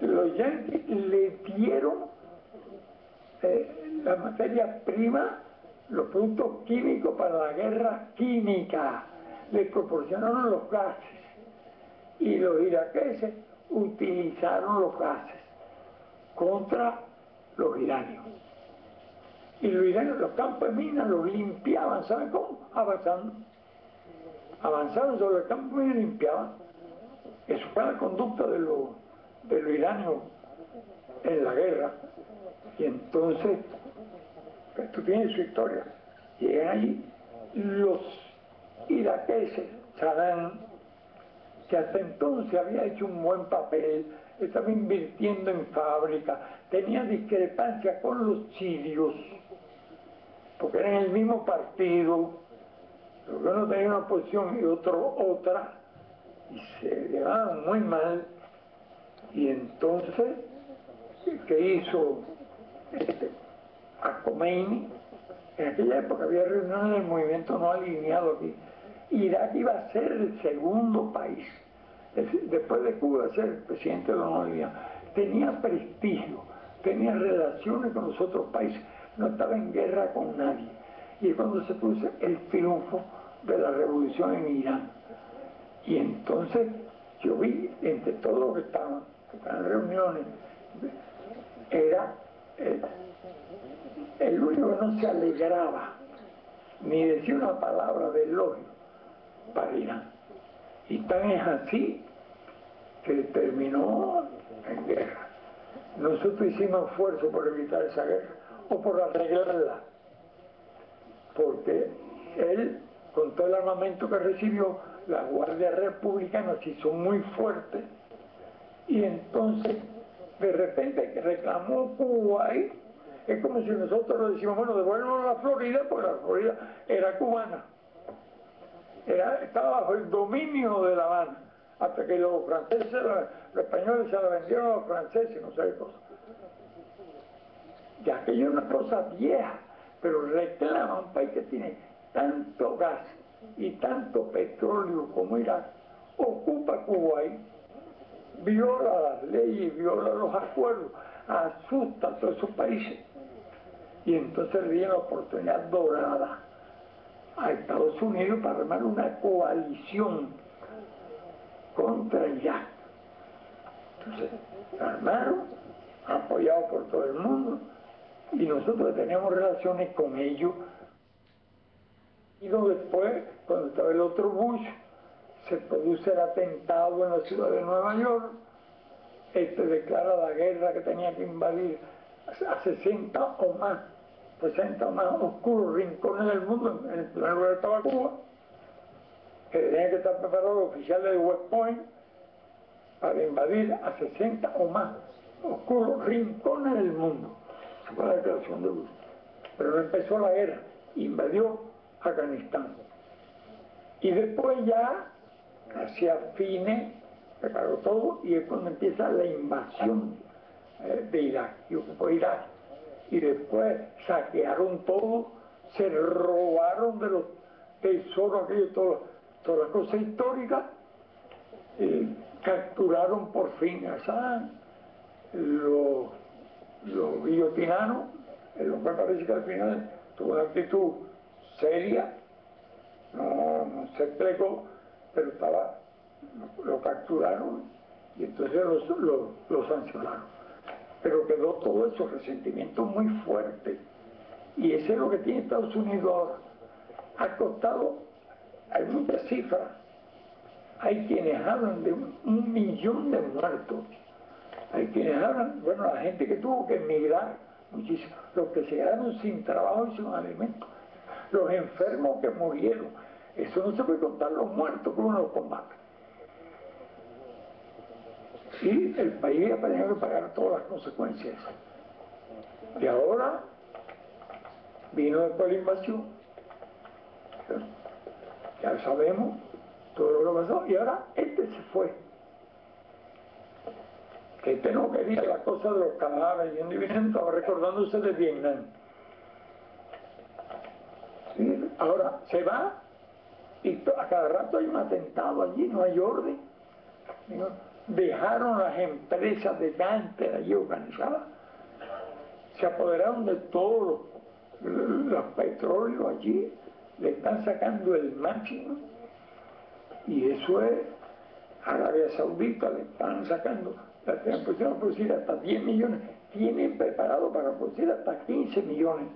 Speaker 5: los yanquis le dieron la materia prima, los productos químicos para la guerra química, le proporcionaron los gases, y los iraqueses utilizaron los gases contra los iranios. Y los iranios, los campos de minas los limpiaban, ¿saben cómo? Avanzando. Avanzaron sobre el campo de minas y limpiaban. Eso fue la conducta de los iranios en la guerra. Y entonces, esto tiene su historia. Llegan allí los iraqueses, Saddam, que hasta entonces había hecho un buen papel, estaba invirtiendo en fábricas, tenía discrepancia con los sirios, porque eran el mismo partido, pero uno tenía una posición y otro otra, y se llevaban muy mal. Y entonces, ¿qué hizo a Khomeini? En aquella época había reuniones del movimiento no alineado aquí. Irak iba a ser el segundo país, después de Cuba, ser el presidente de la no alineado. Tenía prestigio, tenía relaciones con los otros países, no estaba en guerra con nadie. Y es cuando se produce el triunfo de la revolución en Irán. Y entonces yo vi entre todos los que estaban en reuniones, era el único que no se alegraba ni decía una palabra de elogio para Irán. Y tan es así que terminó en guerra. Nosotros hicimos esfuerzo por evitar esa guerra o por arreglarla, porque él, con todo el armamento que recibió, la Guardia Republicana se hizo muy fuerte, y entonces de repente que reclamó Kuwait. Es como si nosotros le decimos, bueno, devuélvanos a la Florida, porque la Florida era cubana, estaba bajo el dominio de La Habana, hasta que los franceses, los españoles se la vendieron a los franceses, no sé qué cosa. Ya aquello es una cosa vieja, pero reclama un país que tiene tanto gas y tanto petróleo como Irak, ocupa Kuwait, viola las leyes, viola los acuerdos, asusta a todos esos países. Y entonces le dieron la oportunidad dorada a Estados Unidos para armar una coalición contra Irak. Entonces, la armaron, apoyados por todo el mundo, y nosotros tenemos relaciones con ellos. Y después, cuando estaba el otro Bush, se produce el atentado en la ciudad de Nueva York, declara la guerra que tenía que invadir a 60 o más oscuros rincones del mundo. En el primer lugar estaba Cuba, que tenía que estar preparado los oficiales de West Point para invadir a 60 o más oscuros rincones del mundo. Esa fue la declaración de Bush. Pero no empezó la guerra, invadió Afganistán. Y después ya, hacia fines, preparó todo, y es cuando empieza la invasión de Irak, y ocupó Irak. Y después saquearon todo, se robaron tesoro aquello, todas las cosas históricas, capturaron por fin a San, los guillotinaron, lo cual parece que al final tuvo una actitud seria, no se plegó, pero lo capturaron y entonces lo sancionaron. Pero quedó todo eso, resentimiento muy fuerte. Y eso es lo que tiene Estados Unidos ahora. Ha costado, hay muchas cifras, hay quienes hablan de 1 millón de muertos, hay quienes hablan, bueno, la gente que tuvo que emigrar, muchísimo, los que se quedaron sin trabajo y sin alimento, los enfermos que murieron, eso no se puede contar los muertos que uno los combate. Y el país ha tenido que pagar todas las consecuencias. Y ahora vino después la invasión, ya sabemos todo lo que pasó, y ahora este se fue. Este no quería la cosa de los cadáveres yendo y viniendo, estaba recordándose de Vietnam. ¿Sí? Ahora se va y a cada rato hay un atentado allí, no hay orden. Dejaron las empresas de cáncer allí organizadas, se apoderaron de todos los petróleos allí, le están sacando el máximo, y eso es Arabia Saudita, le están sacando, la pusieron a producir hasta 10 millones, tienen preparado para producir hasta 15 millones,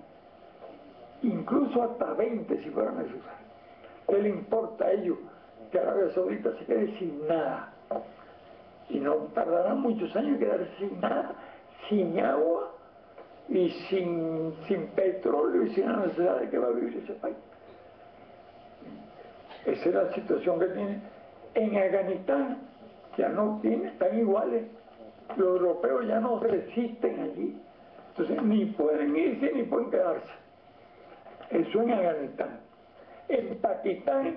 Speaker 5: incluso hasta 20 si fuera necesario. ¿Qué le importa a ellos que Arabia Saudita se quede sin nada? Y no tardará muchos años en quedarse sin nada, sin agua y sin petróleo y sin la necesidad de que va a vivir ese país. Esa es la situación que tiene. En Afganistán ya no tiene, están iguales. Los europeos ya no resisten allí. Entonces ni pueden irse ni pueden quedarse. Eso en Afganistán. En Pakistán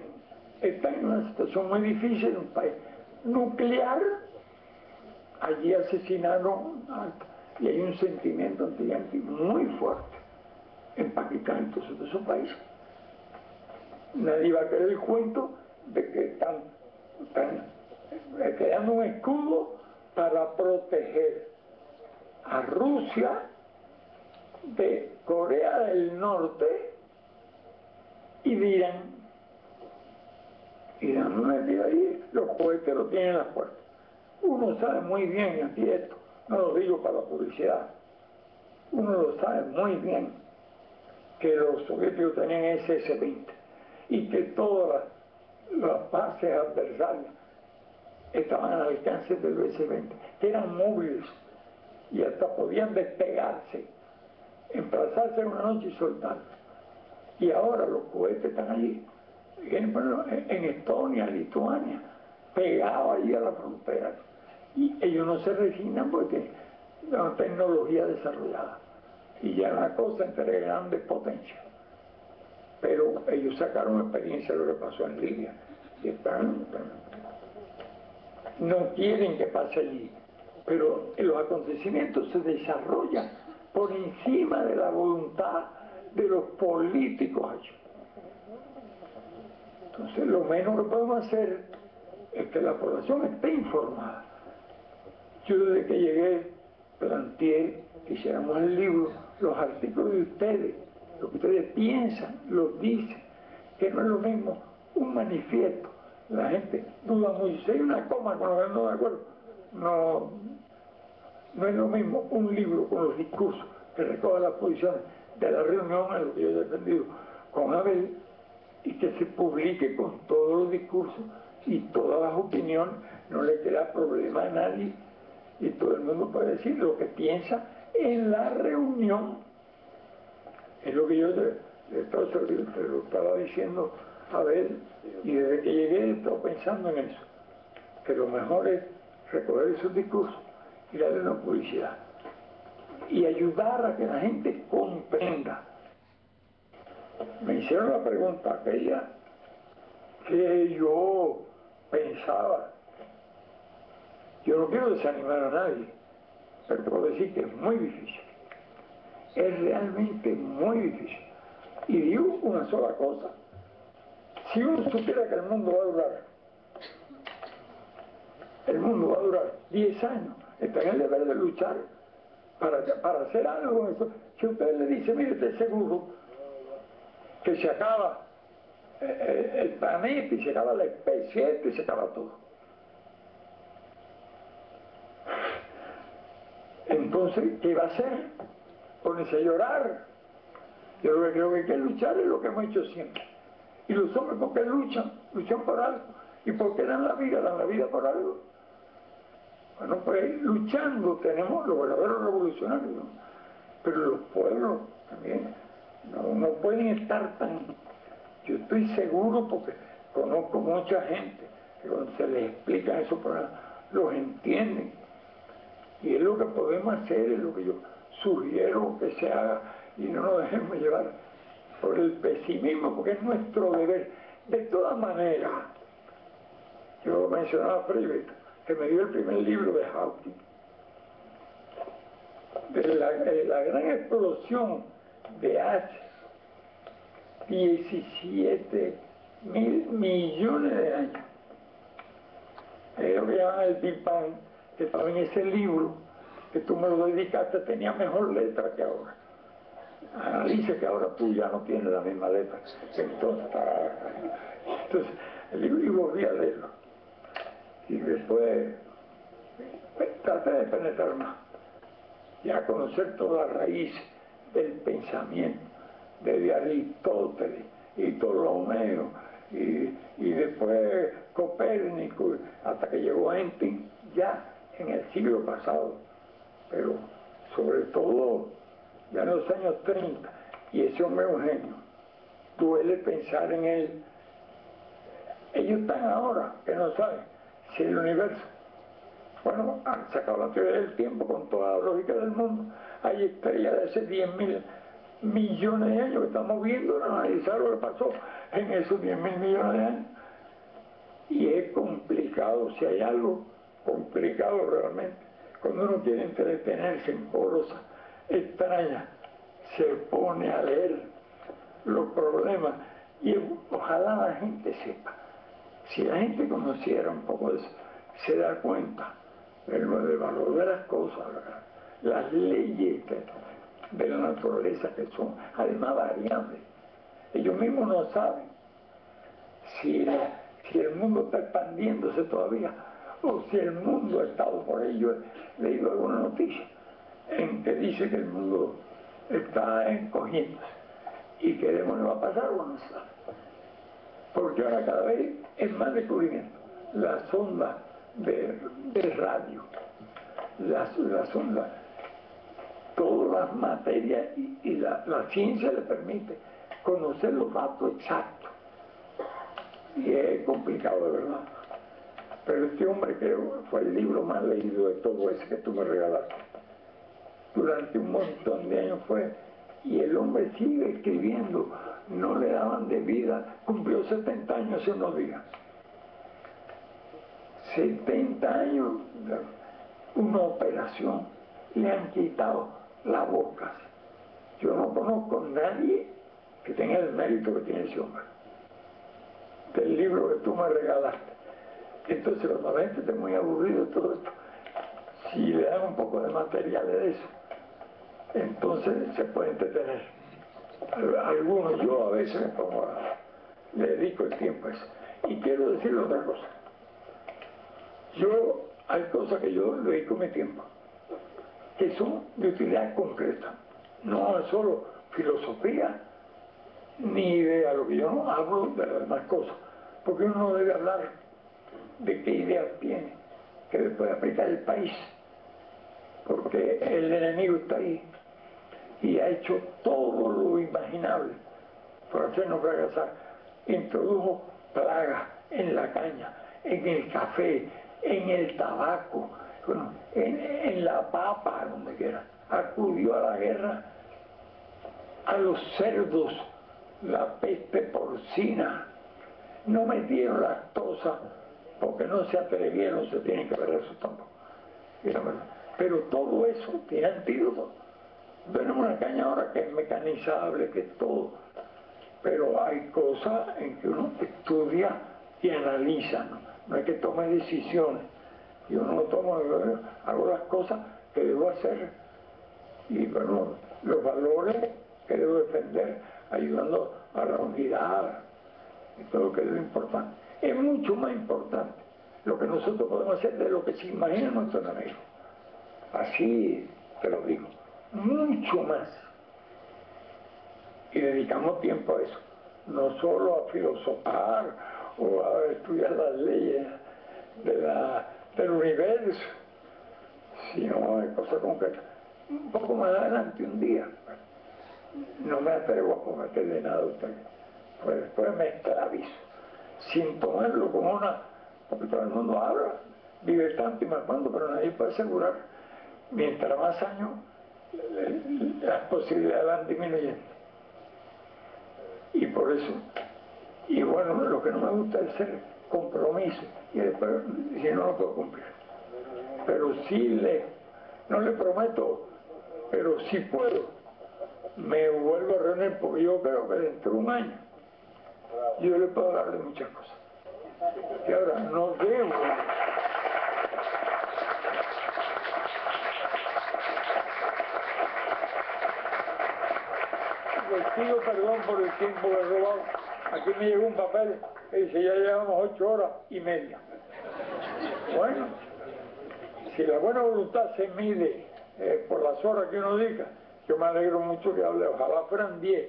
Speaker 5: están en una situación muy difícil, un país nuclear. Allí asesinaron y hay un sentimiento anti-yanqui muy fuerte en Pakistán. Entonces de esos países nadie va a creer el cuento de que están creando un escudo para proteger a Rusia de Corea del Norte y de Irán. Irán no metido ahí, los cohetes lo tienen en las puertas. Uno sabe muy bien, aquí esto, no lo digo para la publicidad, uno lo sabe muy bien que los soviéticos tenían SS-20 y que todas las bases adversarias estaban al alcance del SS-20, que eran móviles y hasta podían despegarse, emplazarse en una noche y soltar. Y ahora los cohetes están allí, en Estonia, Lituania, pegados allí a la frontera. Y ellos no se resignan porque tienen una tecnología desarrollada. Y ya es una cosa entre grandes potencias. Pero ellos sacaron experiencia de lo que pasó en Libia. Y no quieren que pase allí. Pero los acontecimientos se desarrollan por encima de la voluntad de los políticos allí. Entonces lo menos que podemos hacer es que la población esté informada. Yo desde que llegué planteé que hiciéramos el libro, los artículos de ustedes, lo que ustedes piensan, lo dicen, que no es lo mismo un manifiesto. La gente duda mucho, si hay una coma con lo que no estoy de acuerdo, no es lo mismo un libro con los discursos que recoja las posiciones de la reunión, en lo que yo he defendido con Abel, y que se publique con todos los discursos y todas las opiniones, no le crea problema a nadie y todo el mundo puede decir lo que piensa en la reunión. Es lo que yo te lo estaba diciendo a ver, y desde que llegué he estado pensando en eso, que lo mejor es recoger esos discursos y darle una publicidad y ayudar a que la gente comprenda. Me hicieron la pregunta aquella que yo pensaba. Yo no quiero desanimar a nadie, pero puedo decir que es muy difícil. Es realmente muy difícil. Y digo una sola cosa, Si uno supiera que el mundo va a durar 10 años, está en el deber de luchar para hacer algo. Si usted le dice, mire, esté seguro que se acaba el planeta y se acaba la especie y se acaba todo. Entonces, ¿qué va a hacer? Ponerse a llorar. Yo lo que creo que hay que luchar es lo que hemos hecho siempre. Y los hombres, ¿por qué luchan? Luchan por algo. ¿Y por qué dan la vida por algo? Bueno, pues luchando tenemos los verdaderos revolucionarios, ¿no? Pero los pueblos también no pueden estar tan... Yo estoy seguro, porque conozco mucha gente que cuando se les explica esos problemas, los entienden. Y es lo que podemos hacer, es lo que yo sugiero que se haga, y no nos dejemos llevar por el pesimismo, porque es nuestro deber. De todas maneras, yo mencionaba a Freire, que me dio el primer libro de Hawking, de la gran explosión de hace 17 mil millones de años. Es lo que llaman el Big Bang, que también ese libro que tú me lo dedicaste tenía mejor letra que ahora. Analiza que ahora tú ya no tienes la misma letra. Entonces el libro, y volví a leerlo. Y después traté de penetrar más, ya conocer toda la raíz del pensamiento, desde Aristóteles y Ptolomeo, y después Copérnico, hasta que llegó Einstein ya en el siglo pasado, pero sobre todo ya en los años 30, y ese hombre es un genio. Duele pensar en él. Ellos están ahora que no saben si el universo, bueno, han sacado la teoría del tiempo con toda la lógica del mundo. Hay estrellas de hace 10.000 millones de años que estamos viendo, analizar lo que pasó en esos 10.000 millones de años. Y es complicado, si hay algo complicado realmente, cuando uno quiere entretenerse en cosas extrañas, se pone a leer los problemas, y ojalá la gente sepa. Si la gente conociera un poco de eso, se da cuenta del valor de las cosas, las leyes de la naturaleza, que son además variables. Ellos mismos no saben si el mundo está expandiéndose todavía, o si el mundo ha estado por ello. He leído alguna noticia en que dice que el mundo está encogiéndose, y que le va a pasar, bueno, no sabe. Porque ahora cada vez es más descubrimiento. Las ondas de radio, las ondas, todas las materias, y la ciencia le permite conocer los datos exactos. Y es complicado de verdad. Pero este hombre, que fue el libro más leído de todo ese que tú me regalaste, durante un montón de años fue, y el hombre sigue escribiendo. No le daban de vida, cumplió 70 años hace unos días. 70 años, una operación, le han quitado la boca. Yo no conozco a nadie que tenga el mérito que tiene ese hombre, del libro que tú me regalaste. Entonces, cuando la gente esté muy aburrido de todo esto, si le dan un poco de material de eso, entonces se puede entretener. Algunos, yo a veces me pongo le dedico el tiempo a eso. Y quiero decirle otra cosa. Hay cosas que yo le dedico mi tiempo, que son de utilidad concreta. No es solo filosofía, ni idea. Lo que yo no hablo de las demás cosas, porque uno no debe hablar de qué ideas tiene, que después aplicar el país, porque el enemigo está ahí y ha hecho todo lo imaginable por hacernos fracasar. Introdujo plagas en la caña, en el café, en el tabaco, bueno, en la papa, donde quiera. Acudió a la guerra, a los cerdos, la peste porcina. No metieron lactosa porque no se atrevieron, se tienen que ver eso tampoco. Pero todo eso tiene antídoto. Tenemos una caña ahora que es mecanizable, que es todo. pero hay cosas en que uno estudia y analiza, ¿no? No es que tome decisiones. Yo no tomo, hago las cosas que debo hacer y bueno, los valores que debo defender, ayudando a la unidad y todo lo que es lo importante. Es mucho más importante lo que nosotros podemos hacer de lo que se imagina nuestro enemigo. Así te lo digo, mucho más. Y dedicamos tiempo a eso, no solo a filosofar o a estudiar las leyes del universo, sino a cosas concretas. Un poco más adelante, un día, no me atrevo a prometerle nada a usted, pues después me esclavizo, sin tomarlo como porque todo el mundo habla, vive tanto y más cuando, pero nadie puede asegurar, mientras más años, las posibilidades van disminuyendo. Y por eso, y bueno, lo que no me gusta es ser compromiso, y después, si no lo puedo cumplir. Pero sí no le prometo, pero si puedo, me vuelvo a reunir, porque yo creo que dentro de un año yo le puedo hablar de muchas cosas. Y ahora no debo. Les pido perdón por el tiempo que he robado. Aquí me llegó un papel que dice ya llevamos 8 horas y media. Bueno, si la buena voluntad se mide por las horas que uno diga, yo me alegro mucho que hable, ojalá fueran 10,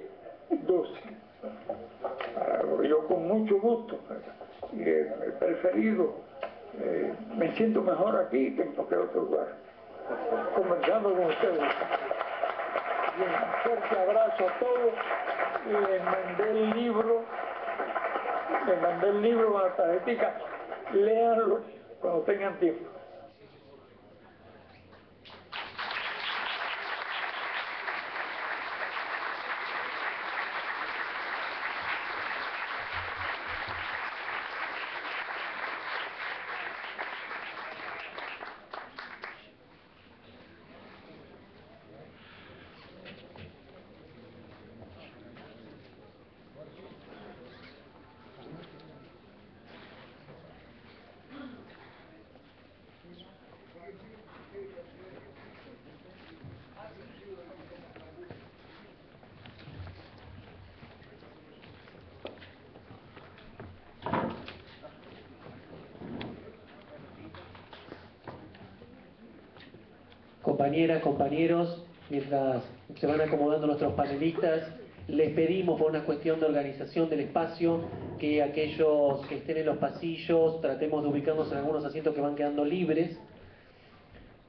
Speaker 5: 12. Yo con mucho gusto, he preferido, me siento mejor aquí que en cualquier otro lugar, conversando con ustedes. Un fuerte abrazo a todos, les mandé el libro con la tarjetita, léanlo cuando tengan tiempo.
Speaker 1: Compañeras, compañeros, mientras se van acomodando nuestros panelistas, les pedimos por una cuestión de organización del espacio que aquellos que estén en los pasillos tratemos de ubicarnos en algunos asientos que van quedando libres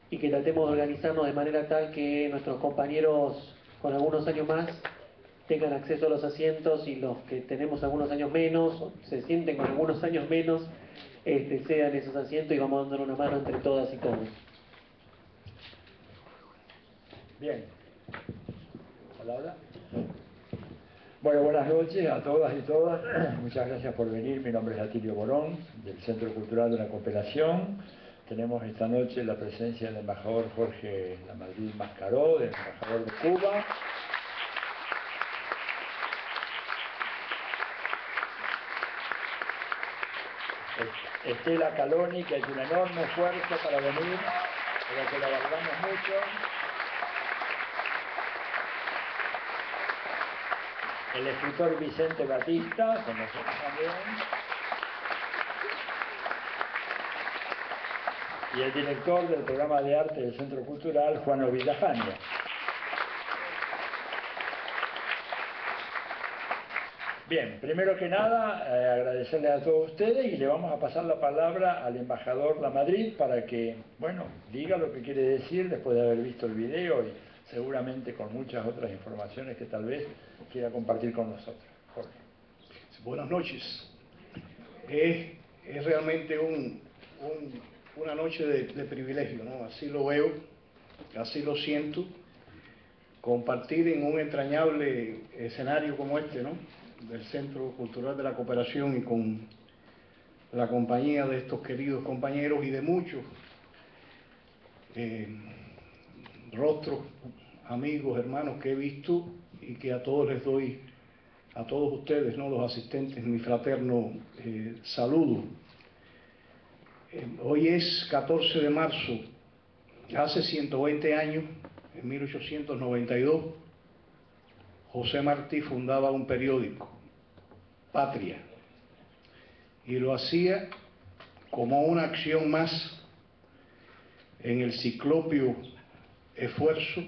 Speaker 1: y que tratemos de organizarnos de manera tal que nuestros compañeros con algunos años más tengan acceso a los asientos y los que tenemos algunos años menos, o se sienten con algunos años menos, sean esos asientos y vamos dando una mano entre todas y todos.
Speaker 6: Bien. ¿Hola? Bueno, buenas noches a todas y todas. Muchas gracias por venir. Mi nombre es Atilio Borón, del Centro Cultural de la Cooperación. Tenemos esta noche la presencia del embajador Jorge Lamadrid Mascaró, del embajador de Cuba. Estela Caloni, que ha hecho un enorme esfuerzo para venir, a la que la valoramos mucho. El escritor Vicente Batista, con nosotros también. Y el director del programa de arte del Centro Cultural, Juan Ovillafaña. Bien, primero que nada, agradecerle a todos ustedes y le vamos a pasar la palabra al embajador Lamadrid para que, bueno, diga lo que quiere decir después de haber visto el video y seguramente con muchas otras informaciones que tal vez quiera compartir con nosotros. Jorge.
Speaker 8: Buenas noches. Es realmente una noche de privilegio, ¿no? Así lo veo, así lo siento. Compartir en un entrañable escenario como este, ¿no? Del Centro Cultural de la Cooperación y con la compañía de estos queridos compañeros y de muchos rostros, amigos, hermanos que he visto y que a todos les doy a todos ustedes, ¿no?, los asistentes, mi fraterno saludo. Hoy es 14 de marzo, hace 120 años, en 1892, José Martí fundaba un periódico, Patria, y lo hacía como una acción más en el ciclopio esfuerzo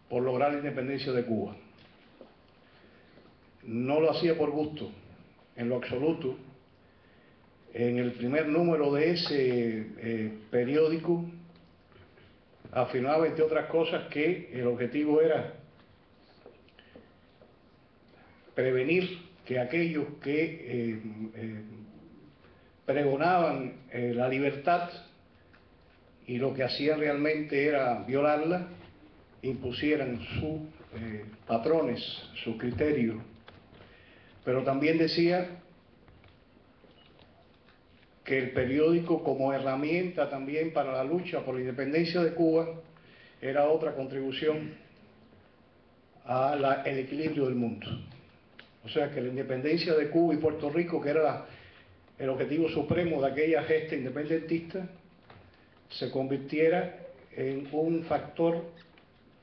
Speaker 8: por lograr la independencia de Cuba. No lo hacía por gusto, en lo absoluto. En el primer número de ese periódico afirmaba, entre otras cosas, que el objetivo era prevenir que aquellos que pregonaban la libertad y lo que hacían realmente era violarla, impusieran sus patrones, sus criterios. Pero también decía que el periódico, como herramienta también para la lucha por la independencia de Cuba, era otra contribución al equilibrio del mundo. O sea, que la independencia de Cuba y Puerto Rico, que era el objetivo supremo de aquella gesta independentista, se convirtiera en un factor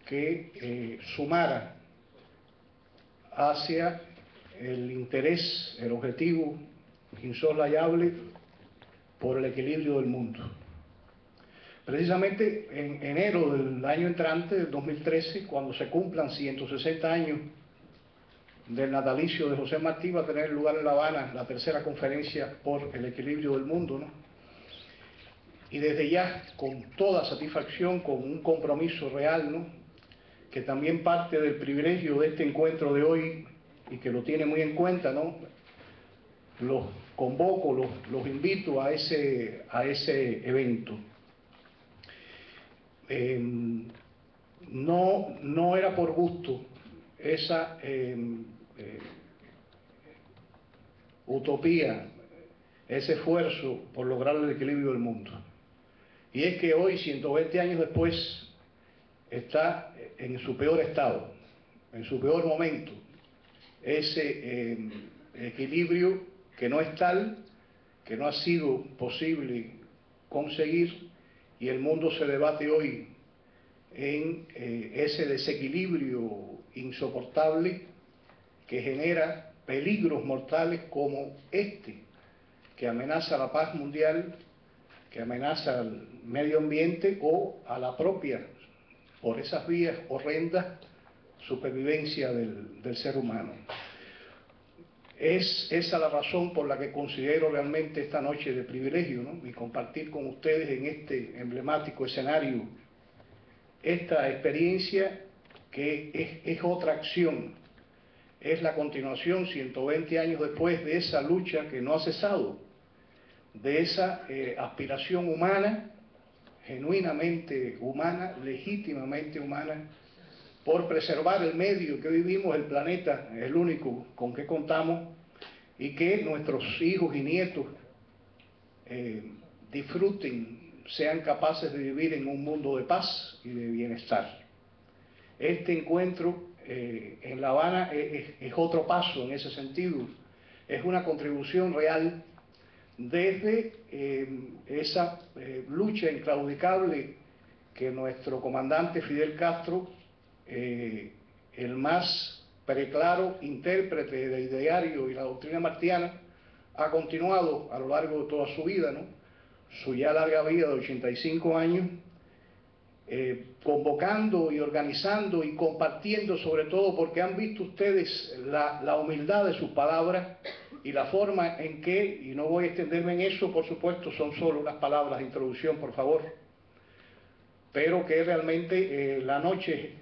Speaker 8: que sumara hacia el interés, el objetivo insoslayable por el equilibrio del mundo. Precisamente en enero del año entrante, del 2013, cuando se cumplan 160 años del natalicio de José Martí, va a tener lugar en La Habana la tercera conferencia por el equilibrio del mundo, ¿no? Y desde ya, con toda satisfacción, con un compromiso real, ¿no?, que también parte del privilegio de este encuentro de hoy y que lo tiene muy en cuenta, ¿no?, los convoco, los invito a ese evento. No era por gusto esa utopía, ese esfuerzo por lograr el equilibrio del mundo. Y es que hoy, 120 años después, está en su peor estado, en su peor momento, ese equilibrio que no es tal, que no ha sido posible conseguir, y el mundo se debate hoy en ese desequilibrio insoportable que genera peligros mortales como este, que amenaza la paz mundial, que amenaza al medio ambiente o a la propia, por esas vías horrendas, supervivencia del ser humano. Es esa la razón por la que considero realmente esta noche de privilegio, ¿no?, y compartir con ustedes en este emblemático escenario esta experiencia que es otra acción, es la continuación 120 años después de esa lucha que no ha cesado, de esa aspiración humana, genuinamente humana, legítimamente humana, por preservar el medio que vivimos, el planeta, el único con que contamos, y que nuestros hijos y nietos disfruten, sean capaces de vivir en un mundo de paz y de bienestar. Este encuentro en La Habana es otro paso en ese sentido, es una contribución real desde esa lucha inclaudicable que nuestro comandante Fidel Castro, el más preclaro intérprete del ideario y la doctrina martiana, ha continuado a lo largo de toda su vida, ¿no?, su ya larga vida de 85 años, convocando y organizando y compartiendo, sobre todo porque han visto ustedes la humildad de sus palabras y la forma en que, y no voy a extenderme en eso, por supuesto, son solo unas palabras de introducción, por favor, pero que realmente la noche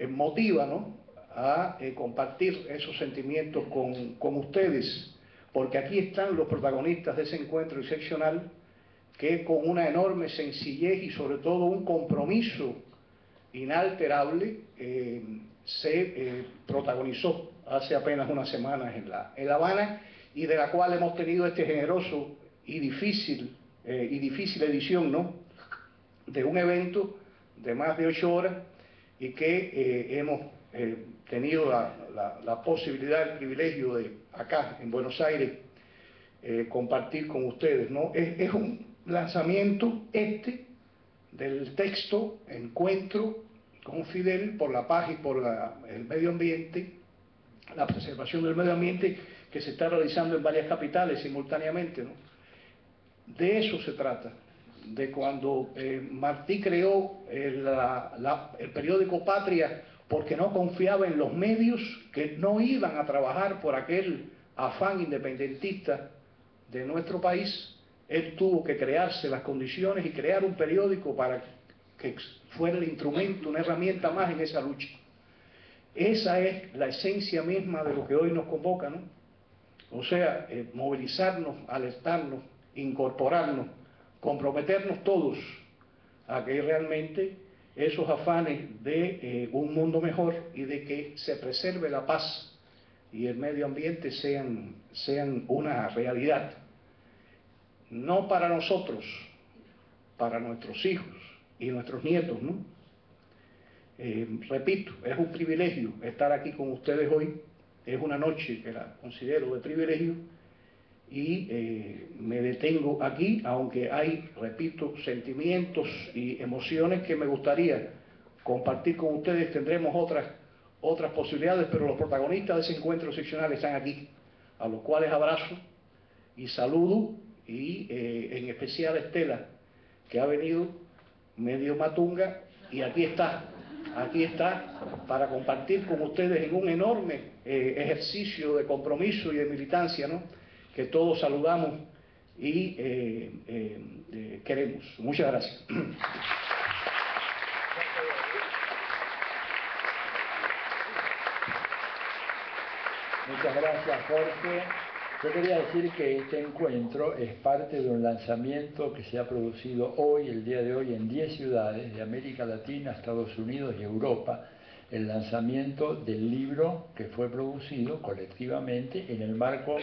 Speaker 8: motiva, ¿no?, a compartir esos sentimientos con ustedes, porque aquí están los protagonistas de ese encuentro excepcional que con una enorme sencillez y sobre todo un compromiso inalterable se protagonizó hace apenas unas semanas en La Habana, y de la cual hemos tenido este generoso y difícil edición, ¿no?, de un evento de más de 8 horas y que hemos tenido la posibilidad, el privilegio de acá en Buenos Aires compartir con ustedes, ¿no? Es un lanzamiento del texto Encuentro con Fidel por la paz y por el medio ambiente, la preservación del medio ambiente, que se está realizando en varias capitales simultáneamente, ¿no? De eso se trata, de cuando Martí creó el periódico Patria, porque no confiaba en los medios que no iban a trabajar por aquel afán independentista de nuestro país. Él tuvo que crearse las condiciones y crear un periódico para que fuera el instrumento, una herramienta más en esa lucha. Esa es la esencia misma de lo que hoy nos convoca, ¿no? O sea, movilizarnos, alertarnos, incorporarnos, comprometernos todos a que realmente esos afanes de un mundo mejor y de que se preserve la paz y el medio ambiente sean una realidad. No para nosotros, para nuestros hijos y nuestros nietos, ¿no? Repito, es un privilegio estar aquí con ustedes hoy, es una noche que la considero de privilegio y me detengo aquí, aunque hay, repito, sentimientos y emociones que me gustaría compartir con ustedes. Tendremos otras posibilidades, pero los protagonistas de ese encuentro seccional están aquí, a los cuales abrazo y saludo, y en especial a Estela, que ha venido medio matunga, y aquí está para compartir con ustedes en un enorme ejercicio de compromiso y de militancia, ¿no?, que todos saludamos y queremos. Muchas gracias.
Speaker 6: Muchas gracias, Jorge. Yo quería decir que este encuentro es parte de un lanzamiento que se ha producido hoy, el día de hoy, en 10 ciudades de América Latina, Estados Unidos y Europa, el lanzamiento del libro que fue producido colectivamente en el marco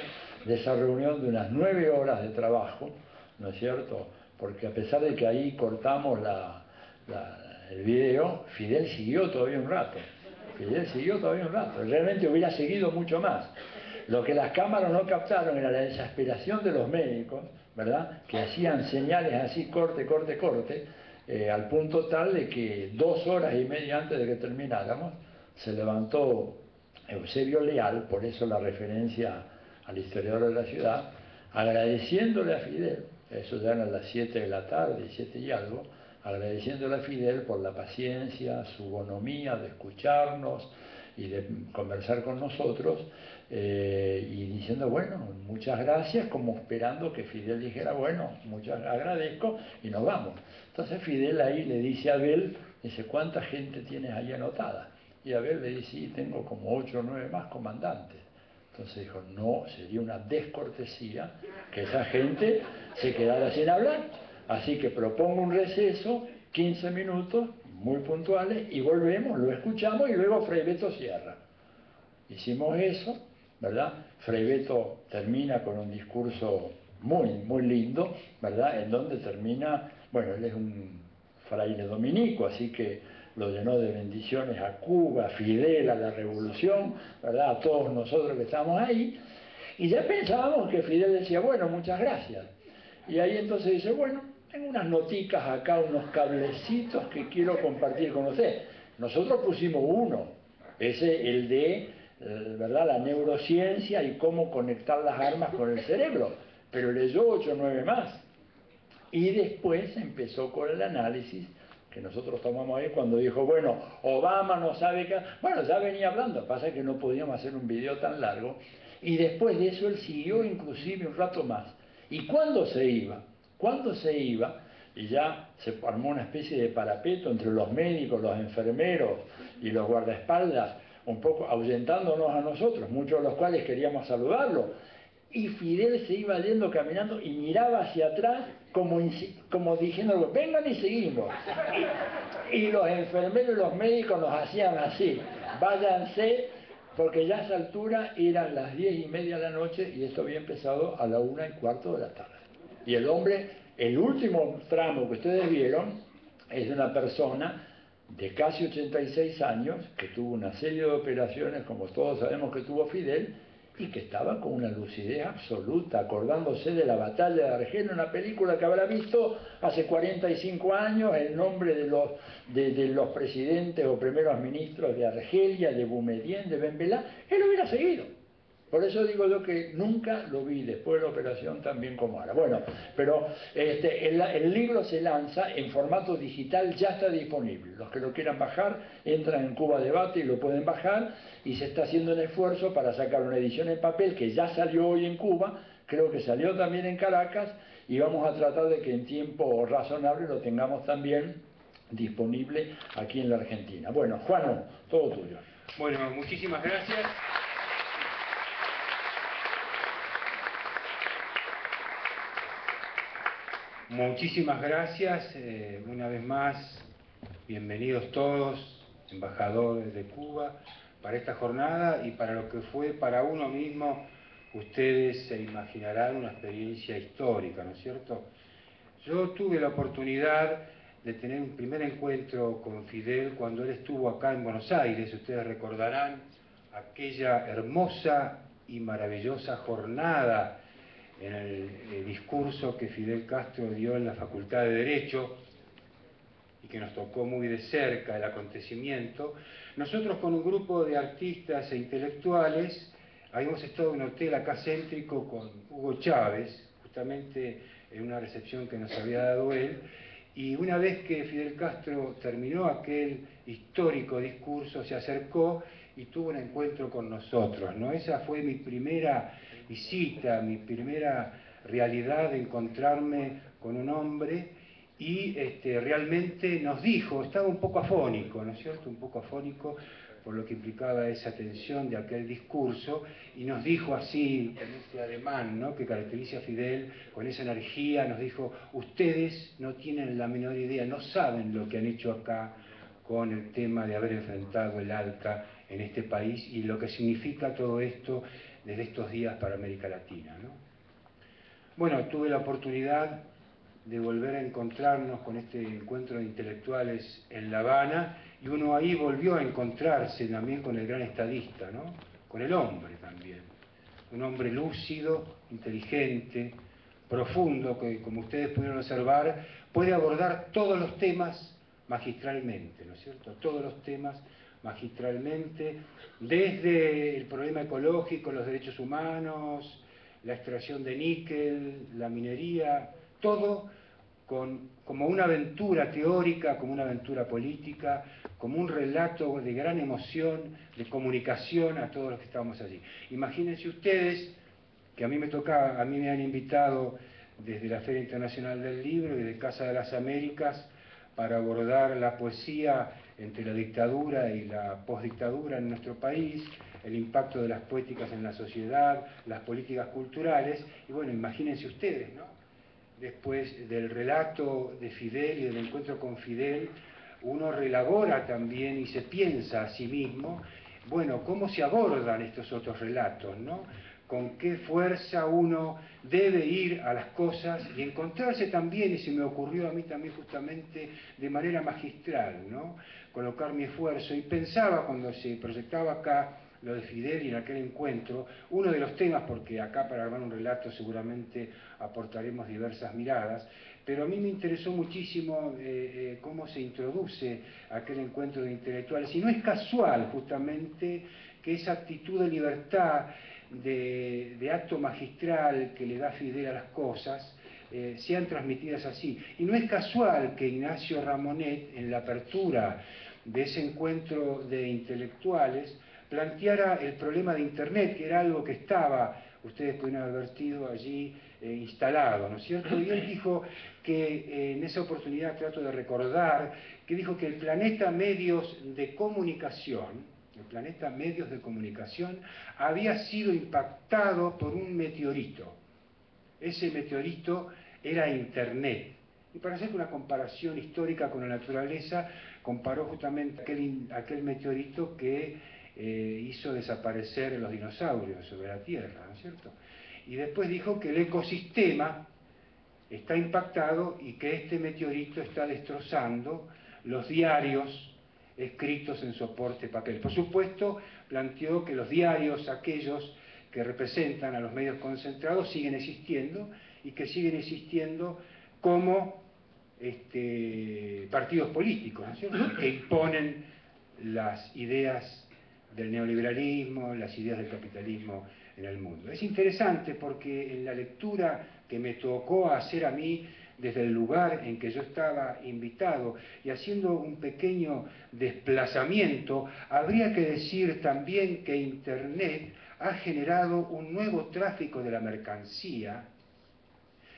Speaker 6: de esa reunión de unas 9 horas de trabajo, ¿no es cierto? Porque a pesar de que ahí cortamos el video, Fidel siguió todavía un rato. Realmente hubiera seguido mucho más. Lo que las cámaras no captaron era la desesperación de los médicos, ¿verdad?, que hacían señales así, corte, corte, corte, al punto tal de que 2 horas y media antes de que termináramos, se levantó Eusebio Leal, por eso la referencia al historiador de la ciudad, agradeciéndole a Fidel, eso ya eran las 7 de la tarde, 7 y algo, agradeciéndole a Fidel por la paciencia, su bonomía de escucharnos y de conversar con nosotros, y diciendo, bueno, muchas gracias, como esperando que Fidel dijera, bueno, muchas agradezco, y nos vamos. Entonces Fidel ahí le dice a Abel, dice, ¿cuánta gente tienes ahí anotada? Y Abel le dice, sí, tengo como 8 o 9 más comandantes. Entonces dijo, no, sería una descortesía que esa gente se quedara sin hablar. Así que propongo un receso, 15 minutos, muy puntuales, y volvemos, lo escuchamos y luego Frei Beto cierra. Hicimos eso, ¿verdad? Frei Beto termina con un discurso muy, muy lindo, ¿verdad?, en donde termina, bueno, él es un fraile dominico, así que lo llenó de bendiciones a Cuba, a Fidel, a la revolución, ¿verdad?, a todos nosotros que estamos ahí, y ya pensábamos que Fidel decía, bueno, muchas gracias, y ahí entonces dice, bueno, tengo unas noticas acá, unos cablecitos que quiero compartir con usted. Nosotros pusimos uno, ese, el de, ¿verdad?, la neurociencia y cómo conectar las armas con el cerebro, pero leyó 8 o 9 más. Y después empezó con el análisis que nosotros tomamos ahí cuando dijo, bueno, Obama no sabe qué... Bueno, ya venía hablando, pasa que no podíamos hacer un video tan largo, y después de eso él siguió inclusive un rato más. ¿Y cuándo se iba? Cuando se iba, y ya se armó una especie de parapeto entre los médicos, los enfermeros y los guardaespaldas, un poco ahuyentándonos a nosotros, muchos de los cuales queríamos saludarlo, y Fidel se iba yendo caminando y miraba hacia atrás como diciendo, vengan y seguimos, y los enfermeros y los médicos nos hacían así, váyanse, porque ya a esa altura eran las 10:30 de la noche y esto había empezado a la 1:15 de la tarde. Y el hombre, el último tramo que ustedes vieron, es de una persona de casi 86 años, que tuvo una serie de operaciones, como todos sabemos que tuvo Fidel, y que estaba con una lucidez absoluta, acordándose de la batalla de Argel, una película que habrá visto hace 45 años, el nombre de los presidentes o primeros ministros de Argelia, de Boumediene, de Ben Bella, él hubiera seguido. Por eso digo yo que nunca lo vi después de la operación tan bien como ahora. Bueno, pero el libro se lanza en formato digital, ya está disponible. Los que lo quieran bajar entran en Cuba Debate y lo pueden bajar, y se está haciendo un esfuerzo para sacar una edición en papel que ya salió hoy en Cuba, creo que salió también en Caracas, y vamos a tratar de que en tiempo razonable lo tengamos también disponible aquí en la Argentina. Bueno, Juano, todo tuyo.
Speaker 9: Bueno, muchísimas gracias. Muchísimas gracias, una vez más, bienvenidos todos, embajadores de Cuba, para esta jornada y para lo que fue para uno mismo, ustedes se imaginarán una experiencia histórica, ¿no es cierto? Yo tuve la oportunidad de tener un primer encuentro con Fidel cuando él estuvo acá en Buenos Aires, ustedes recordarán aquella hermosa y maravillosa jornada en el discurso que Fidel Castro dio en la Facultad de Derecho y que nos tocó muy de cerca el acontecimiento. Nosotros con un grupo de artistas e intelectuales habíamos estado en un hotel acá céntrico con Hugo Chávez, justamente en una recepción que nos había dado él, y una vez que Fidel Castro terminó aquel histórico discurso, se acercó y tuvo un encuentro con nosotros, ¿no? Esa fue mi primera visita, mi primera realidad de encontrarme con un hombre, y realmente nos dijo, estaba un poco afónico, ¿no es cierto? Un poco afónico por lo que implicaba esa tensión de aquel discurso, y nos dijo así, con este ademán, ¿no?, que caracteriza a Fidel, con esa energía, nos dijo: ustedes no tienen la menor idea, no saben lo que han hecho acá con el tema de haber enfrentado el ALCA en este país y lo que significa todo esto desde estos días para América Latina, ¿no? Bueno, tuve la oportunidad de volver a encontrarnos con este encuentro de intelectuales en La Habana, y uno ahí volvió a encontrarse también con el gran estadista, ¿no?, con el hombre también, un hombre lúcido, inteligente, profundo, que, como ustedes pudieron observar, puede abordar todos los temas magistralmente, ¿no es cierto?, todos los temas magistralmente, desde el problema ecológico, los derechos humanos, la extracción de níquel, la minería, todo como una aventura teórica, como una aventura política, como un relato de gran emoción, de comunicación a todos los que estábamos allí. Imagínense ustedes que a mí me han invitado desde la Feria Internacional del Libro y de Casa de las Américas para abordar la poesía entre la dictadura y la postdictadura en nuestro país, el impacto de las poéticas en la sociedad, las políticas culturales, y bueno, imagínense ustedes, ¿no?, después del relato de Fidel y del encuentro con Fidel, uno relabora también y se piensa a sí mismo, bueno, cómo se abordan estos otros relatos, ¿no?, con qué fuerza uno debe ir a las cosas y encontrarse también, y se me ocurrió a mí también justamente de manera magistral, ¿no?, colocar mi esfuerzo, y pensaba cuando se proyectaba acá lo de Fidel y en aquel encuentro, uno de los temas, porque acá para armar un relato seguramente aportaremos diversas miradas, pero a mí me interesó muchísimo cómo se introduce aquel encuentro de intelectuales, y no es casual justamente que esa actitud de libertad, de acto magistral que le da Fidel a las cosas, sean transmitidas así. Y no es casual que Ignacio Ramonet, en la apertura de ese encuentro de intelectuales, planteara el problema de Internet, que era algo que estaba, ustedes pueden haber advertido, allí instalado, ¿no es cierto? Y él dijo que, en esa oportunidad trato de recordar, que dijo que el planeta medios de comunicación, había sido impactado por un meteorito. Ese meteorito era Internet. Y para hacer una comparación histórica con la naturaleza, comparó justamente aquel meteorito que hizo desaparecer los dinosaurios sobre la Tierra, ¿no es cierto? Y después dijo que el ecosistema está impactado y que este meteorito está destrozando los diarios, escritos en soporte papel. Por supuesto, planteó que los diarios, aquellos que representan a los medios concentrados, siguen existiendo y que siguen existiendo como partidos políticos, ¿no es cierto?, que imponen las ideas del neoliberalismo, las ideas del capitalismo en el mundo. Es interesante porque en la lectura que me tocó hacer a mí desde el lugar en que yo estaba invitado y haciendo un pequeño desplazamiento, habría que decir también que Internet ha generado un nuevo tráfico de la mercancía.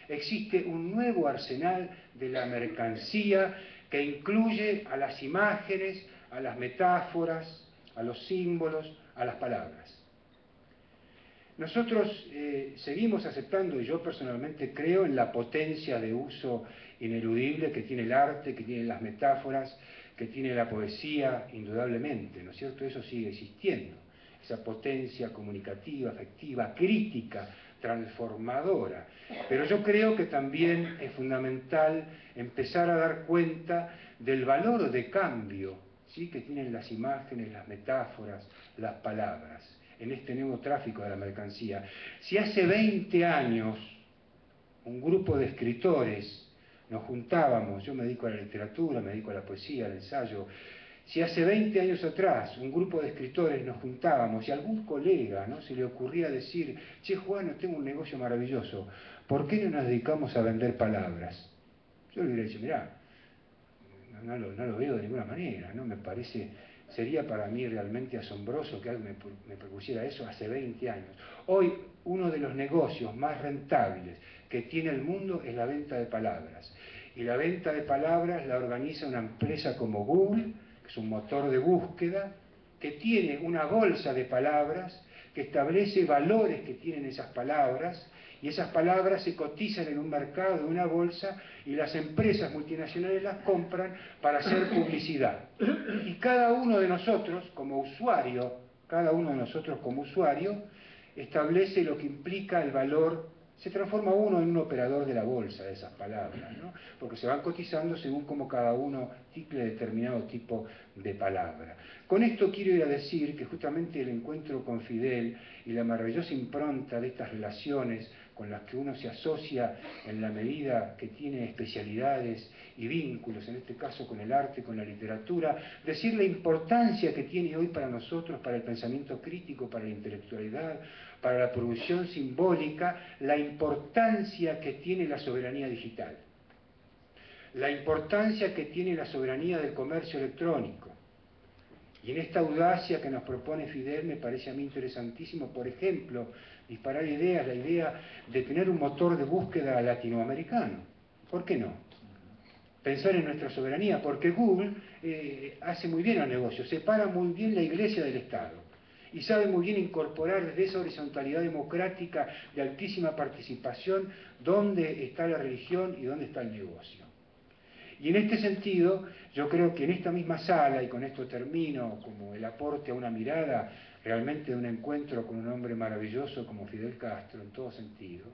Speaker 9: Existe un nuevo arsenal de la mercancía que incluye a las imágenes, a las metáforas, a los símbolos, a las palabras. Nosotros seguimos aceptando, y yo personalmente creo en la potencia de uso ineludible que tiene el arte, que tienen las metáforas, que tiene la poesía, indudablemente, ¿no es cierto? Eso sigue existiendo, esa potencia comunicativa, afectiva, crítica, transformadora. Pero yo creo que también es fundamental empezar a dar cuenta del valor de cambio, ¿sí?, que tienen las imágenes, las metáforas, las palabras, en este nuevo tráfico de la mercancía. Si hace 20 años un grupo de escritores nos juntábamos, yo me dedico a la literatura, me dedico a la poesía, al ensayo, si hace 20 años atrás un grupo de escritores nos juntábamos y a algún colega, ¿no?, se le ocurría decir: che, Juan, tengo un negocio maravilloso, ¿por qué no nos dedicamos a vender palabras? Yo le hubiera dicho: mirá, no lo veo de ninguna manera, ¿no? Me parece, sería para mí realmente asombroso que alguien me propusiera eso hace 20 años. Hoy, uno de los negocios más rentables que tiene el mundo es la venta de palabras. Y la venta de palabras la organiza una empresa como Google, que es un motor de búsqueda, que tiene una bolsa de palabras, que establece valores que tienen esas palabras, y esas palabras se cotizan en un mercado, en una bolsa, y las empresas multinacionales las compran para hacer publicidad. Y cada uno de nosotros como usuario, establece lo que implica el valor. Se transforma uno en un operador de la bolsa de esas palabras, ¿no?, porque se van cotizando según como cada uno tiple determinado tipo de palabra. Con esto quiero ir a decir que justamente el encuentro con Fidel y la maravillosa impronta de estas relaciones con las que uno se asocia en la medida que tiene especialidades y vínculos, en este caso con el arte, con la literatura, decir la importancia que tiene hoy para nosotros, para el pensamiento crítico, para la intelectualidad, para la producción simbólica, la importancia que tiene la soberanía digital, la importancia que tiene la soberanía del comercio electrónico. Y en esta audacia que nos propone Fidel me parece a mí interesantísimo, por ejemplo, disparar ideas, la idea de tener un motor de búsqueda latinoamericano. ¿Por qué no? Pensar en nuestra soberanía, porque Google hace muy bien el negocio, separa muy bien la iglesia del Estado y sabe muy bien incorporar desde esa horizontalidad democrática de altísima participación dónde está la religión y dónde está el negocio. Y en este sentido, yo creo que en esta misma sala, y con esto termino, como el aporte a una mirada realmente de un encuentro con un hombre maravilloso como Fidel Castro, en todo sentido,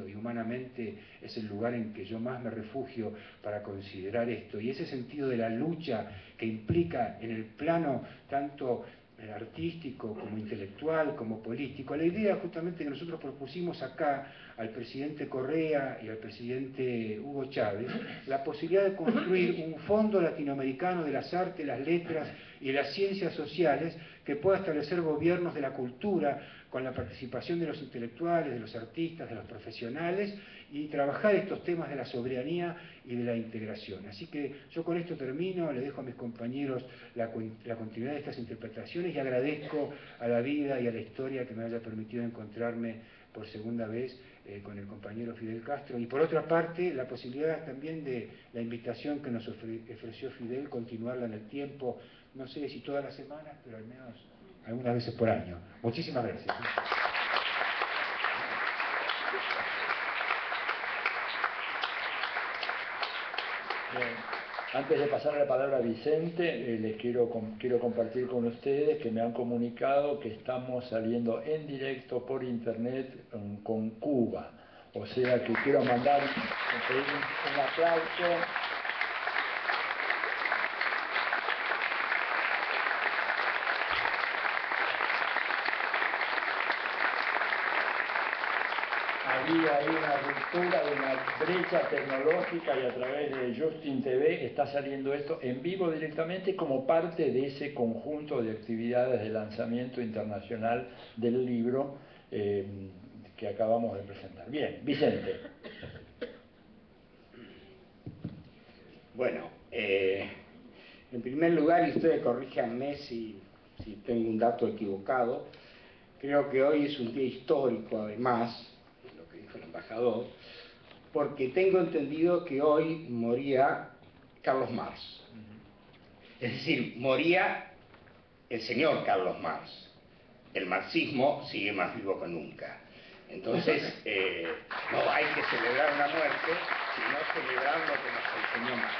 Speaker 9: y humanamente es el lugar en que yo más me refugio para considerar esto, y ese sentido de la lucha que implica en el plano tanto artístico, como intelectual, como político. La idea justamente que nosotros propusimos acá al presidente Correa y al presidente Hugo Chávez, la posibilidad de construir un fondo latinoamericano de las artes, las letras y las ciencias sociales que pueda establecer gobiernos de la cultura con la participación de los intelectuales, de los artistas, de los profesionales, y trabajar estos temas de la soberanía y de la integración. Así que yo con esto termino, le dejo a mis compañeros la continuidad de estas interpretaciones y agradezco a la vida y a la historia que me haya permitido encontrarme por segunda vez con el compañero Fidel Castro, y por otra parte la posibilidad también de la invitación que nos ofreció Fidel, continuarla en el tiempo, no sé si todas las semanas, pero al menos algunas veces por año. Muchísimas gracias.
Speaker 6: Bien. Antes de pasar la palabra a Vicente, les quiero compartir con ustedes que me han comunicado que estamos saliendo en directo por internet con Cuba. O sea que quiero mandar un aplauso. aquí hay una ruptura de una brecha tecnológica y a través de Justin TV está saliendo esto en vivo directamente como parte de ese conjunto de actividades de lanzamiento internacional del libro que acabamos de presentar. Bien, Vicente.
Speaker 10: Bueno, en primer lugar, y ustedes corríjanme si tengo un dato equivocado, creo que hoy es un día histórico, además, lo que dijo el embajador, porque tengo entendido que hoy moría Carlos Marx. Es decir, moría el señor Carlos Marx. El marxismo sigue más vivo que nunca. Entonces, no hay que celebrar una muerte, sino celebrar lo que nos enseñó Marx.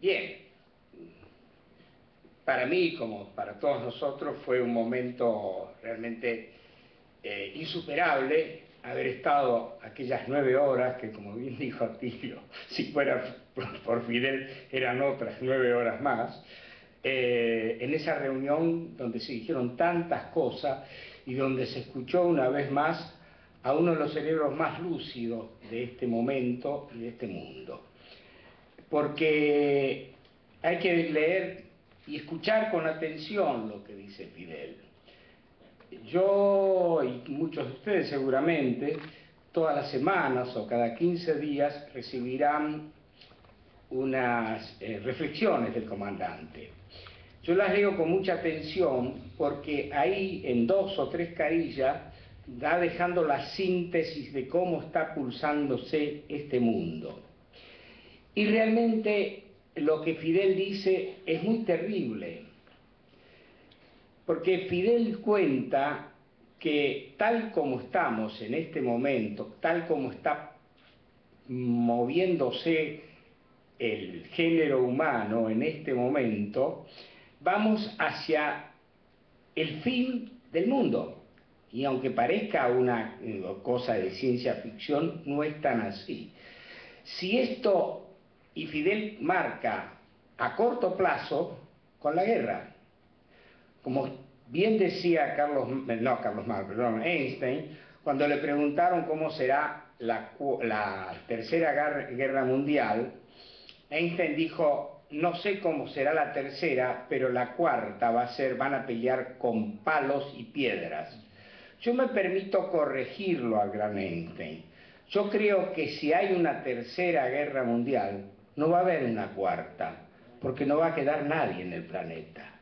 Speaker 10: Bien. Para mí, como para todos nosotros, fue un momento realmente insuperable haber estado aquellas 9 horas, que como bien dijo Atilio, si fuera por Fidel eran otras 9 horas más, en esa reunión donde se dijeron tantas cosas y donde se escuchó una vez más a uno de los cerebros más lúcidos de este momento y de este mundo. Porque hay que leer y escuchar con atención lo que dice Fidel. Yo y muchos de ustedes seguramente, todas las semanas o cada 15 días recibirán unas reflexiones del comandante. Yo las leo con mucha atención porque ahí en 2 o 3 carillas va dejando la síntesis de cómo está pulsándose este mundo. Y realmente lo que Fidel dice es muy terrible, porque Fidel cuenta que tal como estamos en este momento, tal como está moviéndose el género humano en este momento, vamos hacia el fin del mundo. Y aunque parezca una cosa de ciencia ficción, no es tan así. Si esto, y Fidel marca a corto plazo con la guerra. Como bien decía Einstein, cuando le preguntaron cómo será la tercera guerra mundial, Einstein dijo, no sé cómo será la tercera, pero la cuarta van a pelear con palos y piedras. Yo me permito corregirlo al gran Einstein. Yo creo que si hay una tercera guerra mundial, no va a haber una cuarta, porque no va a quedar nadie en el planeta.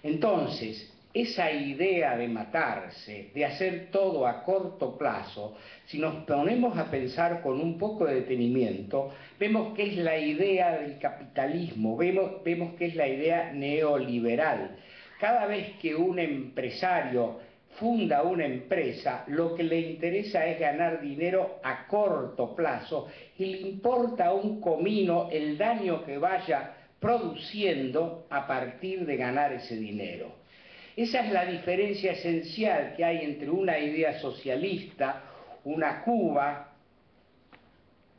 Speaker 10: Entonces, esa idea de matarse, de hacer todo a corto plazo, si nos ponemos a pensar con un poco de detenimiento, vemos que es la idea del capitalismo, vemos que es la idea neoliberal. Cada vez que un empresario funda una empresa, lo que le interesa es ganar dinero a corto plazo y le importa un comino el daño que vaya produciendo a partir de ganar ese dinero. Esa es la diferencia esencial que hay entre una idea socialista, una Cuba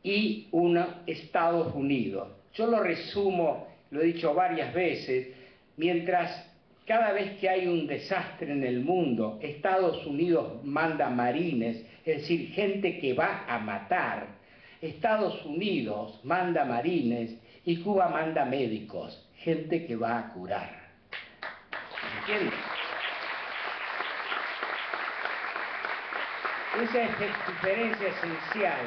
Speaker 10: y un Estados Unidos. Yo lo resumo, lo he dicho varias veces, mientras cada vez que hay un desastre en el mundo, Estados Unidos manda marines, es decir, gente que va a matar. Estados Unidos manda marines y Cuba manda médicos, gente que va a curar. ¿Entiendes? Esa es la diferencia esencial,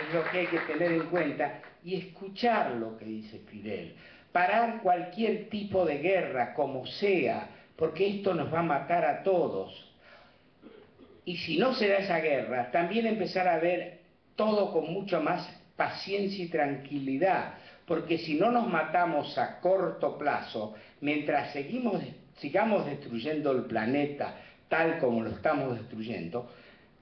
Speaker 10: es lo que hay que tener en cuenta y escuchar lo que dice Fidel. Parar cualquier tipo de guerra, como sea, porque esto nos va a matar a todos. Y si no se da esa guerra, también empezar a ver todo con mucho más paciencia y tranquilidad, porque si no nos matamos a corto plazo, mientras sigamos destruyendo el planeta tal como lo estamos destruyendo,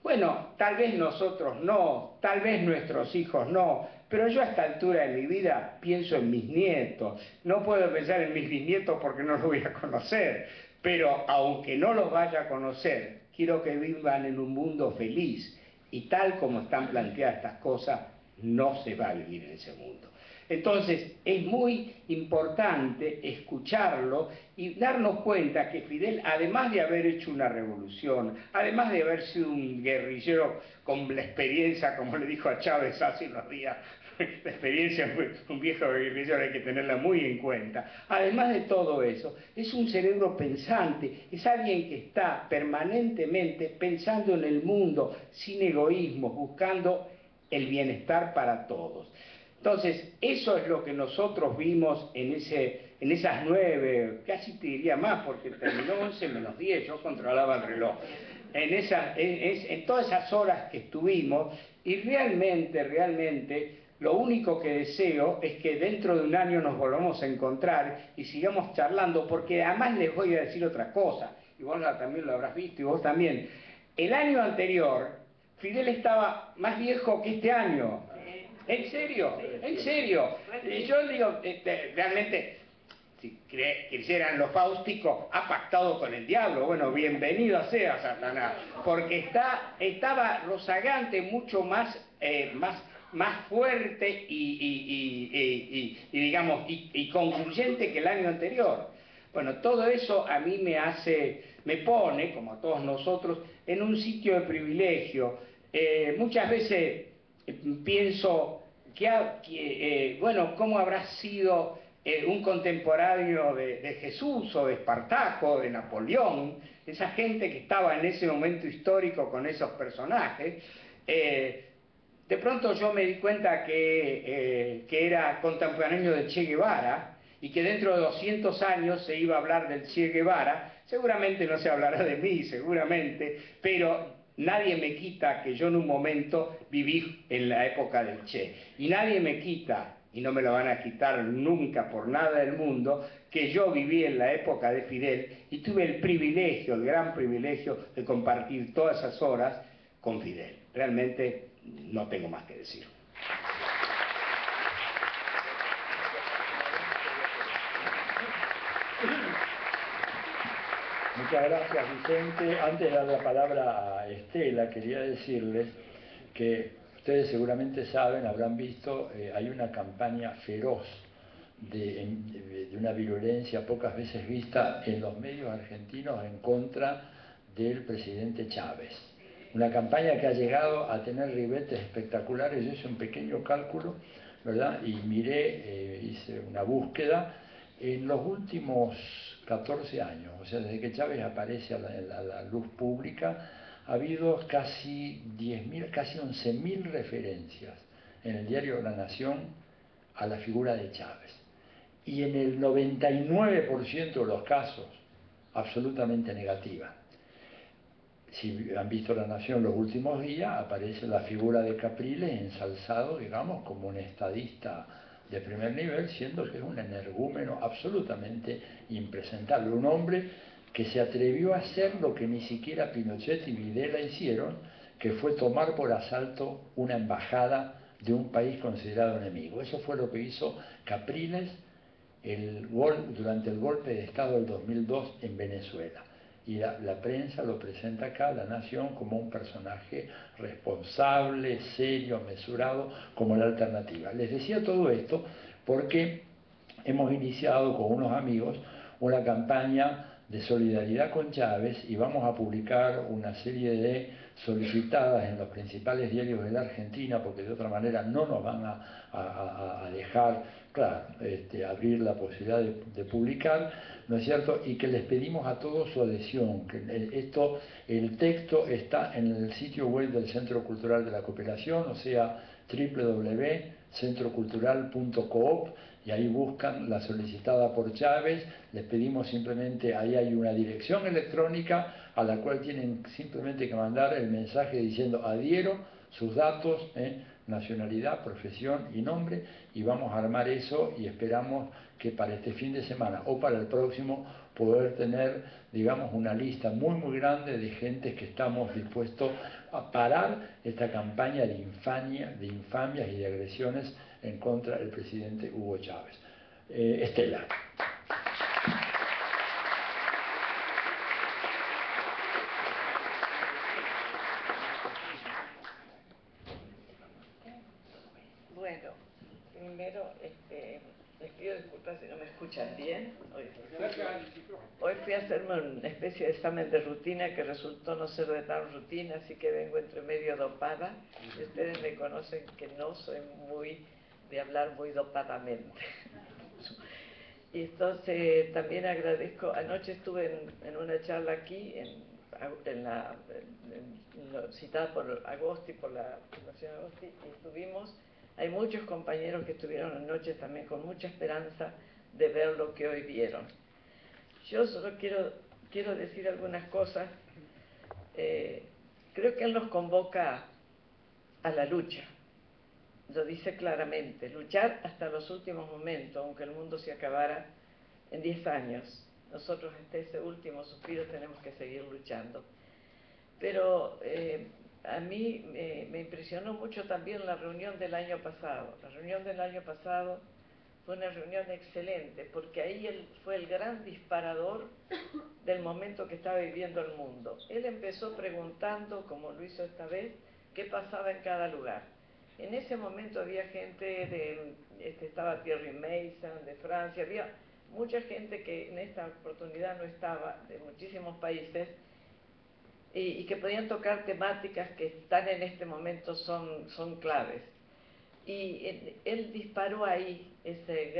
Speaker 10: bueno, tal vez nosotros no, tal vez nuestros hijos no, pero yo a esta altura de mi vida pienso en mis nietos. No puedo pensar en mis bisnietos porque no los voy a conocer, pero aunque no los vaya a conocer, quiero que vivan en un mundo feliz. Y tal como están planteadas estas cosas, no se va a vivir en ese mundo. Entonces, es muy importante escucharlo y darnos cuenta que Fidel, además de haber hecho una revolución, además de haber sido un guerrillero con la experiencia, como le dijo a Chávez hace unos días, la experiencia fue un viejo guerrillero, hay que tenerla muy en cuenta. Además de todo eso, es un cerebro pensante, es alguien que está permanentemente pensando en el mundo, sin egoísmo, buscando el bienestar para todos. Entonces, eso es lo que nosotros vimos en esas 9, casi te diría más, porque terminó 11 menos 10, yo controlaba el reloj, en todas esas horas que estuvimos, y realmente, lo único que deseo es que dentro de un año nos volvamos a encontrar y sigamos charlando, porque además les voy a decir otra cosa, y vos también lo habrás visto, y vos también. El año anterior, Fidel estaba más viejo que este año. ¿En serio? ¿En serio? Yo digo, realmente, si quisieran los fáusticos, ha pactado con el diablo. Bueno, bienvenido sea Satanás, porque estaba rozagante, mucho más fuerte y concluyente que el año anterior. Bueno, todo eso a mí me pone, como a todos nosotros, en un sitio de privilegio. Muchas veces pienso bueno, ¿cómo habrá sido un contemporáneo de Jesús o de Espartaco, de Napoleón, esa gente que estaba en ese momento histórico con esos personajes? De pronto yo me di cuenta que era contemporáneo de Che Guevara y que dentro de 200 años se iba a hablar del Che Guevara. Seguramente no se hablará de mí, seguramente, pero nadie me quita que yo en un momento viví en la época del Che. Y nadie me quita, y no me lo van a quitar nunca por nada del mundo, que yo viví en la época de Fidel y tuve el privilegio, el gran privilegio de compartir todas esas horas con Fidel. Realmente no tengo más que decir.
Speaker 11: Muchas gracias, Vicente. Antes de dar la palabra a Estela, quería decirles que ustedes seguramente saben, habrán visto, hay una campaña feroz de una virulencia pocas veces vista en los medios argentinos en contra del presidente Chávez. Una campaña que ha llegado a tener ribetes espectaculares. Yo hice un pequeño cálculo, ¿verdad? Y miré, hice una búsqueda en los últimos 14 años, o sea, desde que Chávez aparece a la luz pública, ha habido casi 10.000, casi 11.000 referencias en el diario La Nación a la figura de Chávez. Y en el 99% de los casos, absolutamente negativa. Si han visto La Nación los últimos días, aparece la figura de Capriles ensalzado, digamos, como un estadista de primer nivel, siendo que es un energúmeno absolutamente impresentable, un hombre que se atrevió a hacer lo que ni siquiera Pinochet y Videla hicieron, que fue tomar por asalto una embajada de un país considerado enemigo. Eso fue lo que hizo Capriles durante el golpe de Estado del 2002 en Venezuela. Y la prensa lo presenta acá, La Nación, como un personaje responsable, serio, mesurado, como la alternativa. Les decía todo esto porque hemos iniciado con unos amigos una campaña de solidaridad con Chávez y vamos a publicar una serie de solicitadas en los principales diarios de la Argentina, porque de otra manera no nos van a dejar, claro, abrir la posibilidad de publicar, ¿no es cierto? Y que les pedimos a todos su adhesión, que el texto está en el sitio web del Centro Cultural de la Cooperación, o sea, www.centrocultural.coop, y ahí buscan la solicitada por Chávez. Les pedimos simplemente, ahí hay una dirección electrónica a la cual tienen simplemente que mandar el mensaje diciendo adhiero, sus datos, nacionalidad, profesión y nombre, y vamos a armar eso y esperamos que para este fin de semana o para el próximo poder tener, digamos, una lista muy grande de gente que estamos dispuestos a parar esta campaña de infamias y de agresiones en contra del presidente Hugo Chávez. Estela.
Speaker 2: primero, les pido disculpas si no me escuchan bien. Hoy fui a hacerme una especie de examen de rutina que resultó no ser de tan rutina, así que vengo entre medio dopada. Y ustedes me conocen que no soy muy de hablar muy dopadamente. Y entonces también agradezco, anoche estuve en una charla aquí, citada por Agosti, por la Fundación Agosti, y estuvimos, hay muchos compañeros que estuvieron anoche también con mucha esperanza de ver lo que hoy vieron. Yo solo quiero decir algunas cosas. Creo que él nos convoca a la lucha. Lo dice claramente, luchar hasta los últimos momentos, aunque el mundo se acabara en 10 años. Nosotros hasta ese último suspiro tenemos que seguir luchando. Pero a mí me impresionó mucho también la reunión del año pasado. La reunión del año pasado fue una reunión excelente, porque ahí él fue el gran disparador del momento que estaba viviendo el mundo. Él empezó preguntando, como lo hizo esta vez, qué pasaba en cada lugar. En ese momento había gente estaba Thierry Mason, de Francia, había mucha gente que en esta oportunidad no estaba, de muchísimos países, y que podían tocar temáticas que están en este momento, son claves. Y él disparó ahí ese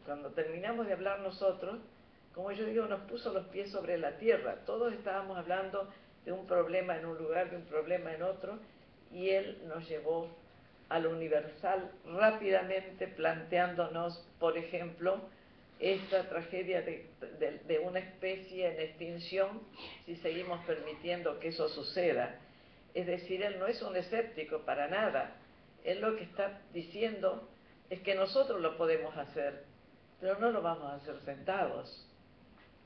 Speaker 2: cuando terminamos de hablar nosotros, como yo digo, nos puso los pies sobre la tierra. Todos estábamos hablando de un problema en un lugar, de un problema en otro, y él nos llevó a lo universal rápidamente, planteándonos, por ejemplo, esta tragedia de una especie en extinción si seguimos permitiendo que eso suceda. Es decir, él no es un escéptico para nada. Él lo que está diciendo es que nosotros lo podemos hacer, pero no lo vamos a hacer sentados.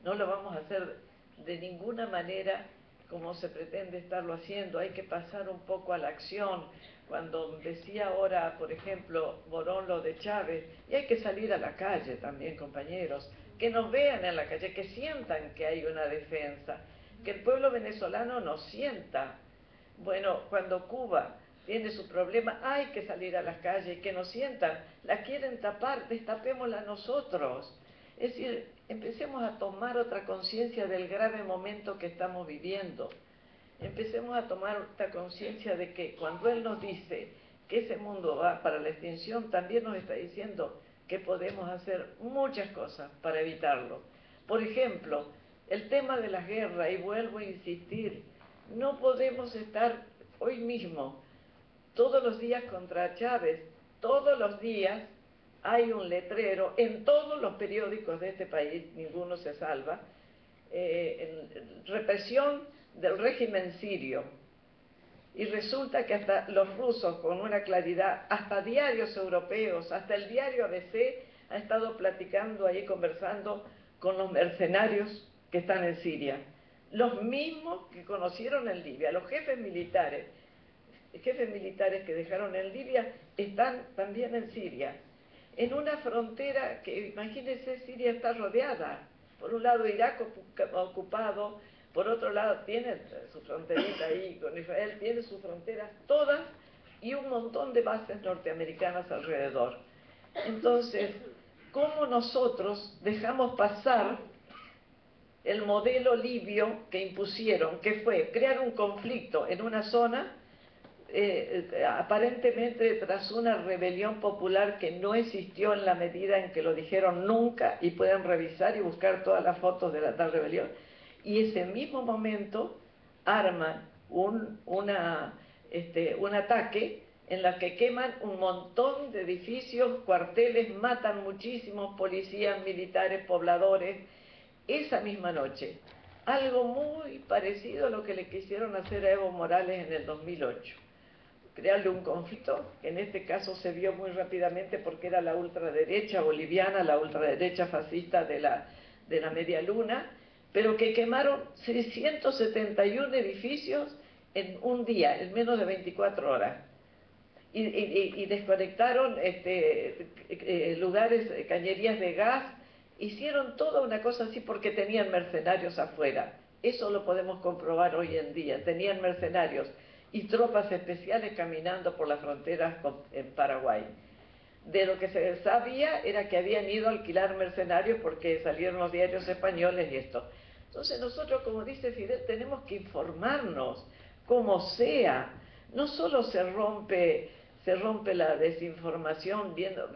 Speaker 2: No lo vamos a hacer de ninguna manera como se pretende estarlo haciendo. Hay que pasar un poco a la acción. Cuando decía ahora, por ejemplo, Morón lo de Chávez, y hay que salir a la calle también, compañeros, que nos vean en la calle, que sientan que hay una defensa, que el pueblo venezolano nos sienta. Bueno, cuando Cuba tiene su problema, hay que salir a las calles, que nos sientan. La quieren tapar, destapémosla nosotros. Es decir, empecemos a tomar otra conciencia del grave momento que estamos viviendo. Empecemos a tomar otra conciencia de que cuando él nos dice que ese mundo va para la extinción, también nos está diciendo que podemos hacer muchas cosas para evitarlo. Por ejemplo, el tema de la guerra, y vuelvo a insistir, no podemos estar hoy mismo todos los días contra Chávez. Todos los días hay un letrero en todos los periódicos de este país, ninguno se salva, represión del régimen sirio. Y resulta que hasta los rusos, con una claridad, hasta diarios europeos, hasta el diario ABC, ha estado platicando ahí, conversando con los mercenarios que están en Siria. Los mismos que conocieron en Libia, los jefes militares que dejaron en Libia, están también en Siria. En una frontera que, imagínense, Siria está rodeada. Por un lado Irak ocupado, por otro lado tiene su fronterita ahí con Israel, tiene sus fronteras todas y un montón de bases norteamericanas alrededor. Entonces, ¿cómo nosotros dejamos pasar el modelo libio que impusieron, que fue crear un conflicto en una zona aparentemente tras una rebelión popular que no existió en la medida en que lo dijeron nunca, y pueden revisar y buscar todas las fotos de la tal rebelión, y ese mismo momento arman un ataque en la que queman un montón de edificios, cuarteles, matan muchísimos policías, militares, pobladores, esa misma noche. Algo muy parecido a lo que le quisieron hacer a Evo Morales en el 2008. Crearle un conflicto, que en este caso se vio muy rápidamente porque era la ultraderecha boliviana, la ultraderecha fascista de la Media Luna, pero que quemaron 671 edificios en un día, en menos de 24 horas. Y desconectaron lugares, cañerías de gas, hicieron toda una cosa así porque tenían mercenarios afuera. Eso lo podemos comprobar hoy en día, tenían mercenarios y tropas especiales caminando por las fronteras en Paraguay. De lo que se sabía era que habían ido a alquilar mercenarios porque salieron los diarios españoles y esto. Entonces nosotros, como dice Fidel, tenemos que informarnos, como sea. No solo se rompe la desinformación viendo,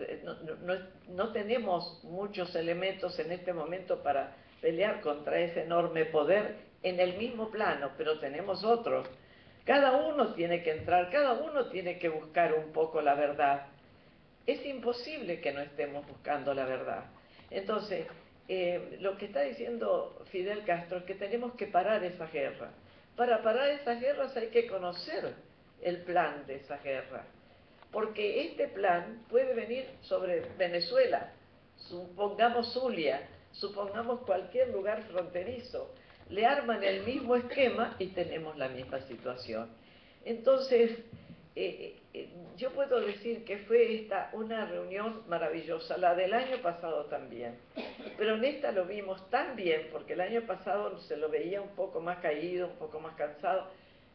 Speaker 2: no tenemos muchos elementos en este momento para pelear contra ese enorme poder en el mismo plano, pero tenemos otros. Cada uno tiene que entrar, cada uno tiene que buscar un poco la verdad. Es imposible que no estemos buscando la verdad. Entonces, lo que está diciendo Fidel Castro es que tenemos que parar esa guerra. Para parar esas guerras hay que conocer el plan de esa guerra. Porque este plan puede venir sobre Venezuela, supongamos Zulia, supongamos cualquier lugar fronterizo. Le arman el mismo esquema y tenemos la misma situación. Entonces, yo puedo decir que fue esta una reunión maravillosa, la del año pasado también, pero en esta lo vimos tan bien, porque el año pasado se lo veía un poco más caído, un poco más cansado,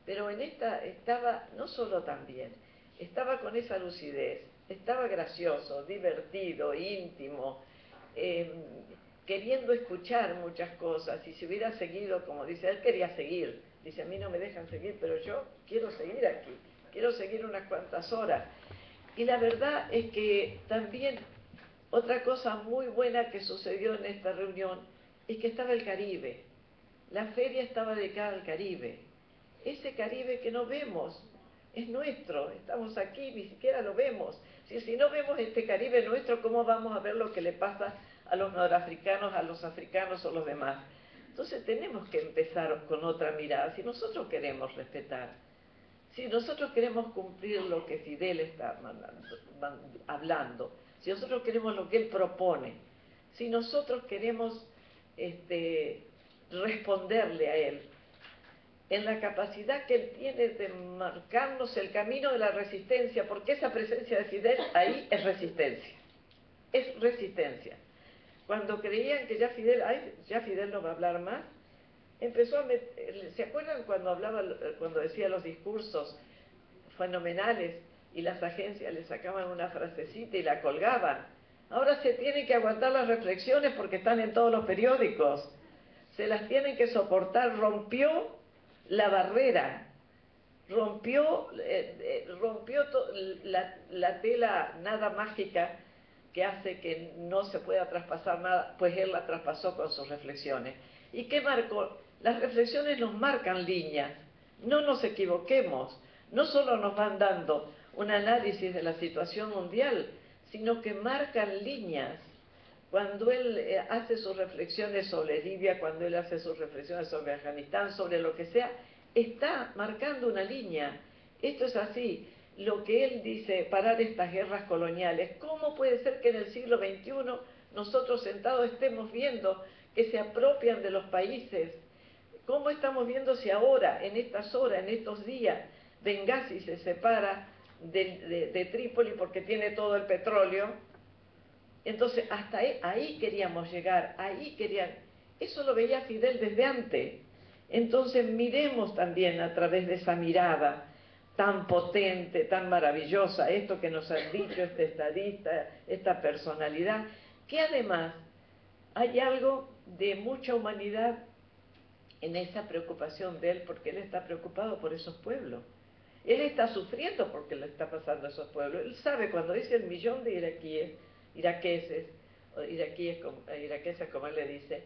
Speaker 2: pero en esta estaba no solo tan bien, estaba con esa lucidez, estaba gracioso, divertido, íntimo, queriendo escuchar muchas cosas, y si hubiera seguido, como dice, él quería seguir, dice, a mí no me dejan seguir, pero yo quiero seguir aquí. Quiero seguir unas cuantas horas. Y la verdad es que también otra cosa muy buena que sucedió en esta reunión es que estaba el Caribe. La feria estaba dedicada al Caribe. Ese Caribe que no vemos, es nuestro. Estamos aquí, ni siquiera lo vemos. Si no vemos este Caribe nuestro, ¿cómo vamos a ver lo que le pasa a los norafricanos, a los africanos o los demás? Entonces tenemos que empezar con otra mirada. Si nosotros queremos respetar, si nosotros queremos cumplir lo que Fidel está hablando, si nosotros queremos lo que él propone, si nosotros queremos responderle a él, en la capacidad que él tiene de marcarnos el camino de la resistencia, porque esa presencia de Fidel ahí es resistencia. Es resistencia. Cuando creían que ya Fidel no va a hablar más, empezó a ¿se acuerdan cuando decía los discursos fenomenales y las agencias le sacaban una frasecita y la colgaban? Ahora se tienen que aguantar las reflexiones porque están en todos los periódicos. Se las tienen que soportar. Rompió la barrera, rompió la tela nada mágica que hace que no se pueda traspasar nada, pues él la traspasó con sus reflexiones. ¿Y qué marcó? Las reflexiones nos marcan líneas, no nos equivoquemos, no solo nos van dando un análisis de la situación mundial, sino que marcan líneas. Cuando él hace sus reflexiones sobre Libia, cuando él hace sus reflexiones sobre Afganistán, sobre lo que sea, está marcando una línea. Esto es así. Lo que él dice, parar estas guerras coloniales, ¿cómo puede ser que en el siglo XXI nosotros sentados estemos viendo que se apropian de los países? ¿Cómo estamos viendo si ahora, en estas horas, en estos días, Benghazi se separa de Trípoli porque tiene todo el petróleo? Entonces, hasta ahí queríamos llegar, eso lo veía Fidel desde antes. Entonces, miremos también a través de esa mirada tan potente, tan maravillosa, esto que nos han dicho este estadista, esta personalidad, que además hay algo de mucha humanidad en esa preocupación de él, porque él está preocupado por esos pueblos. Él está sufriendo porque le está pasando a esos pueblos. Él sabe, cuando dice el millón de iraqueses como él le dice,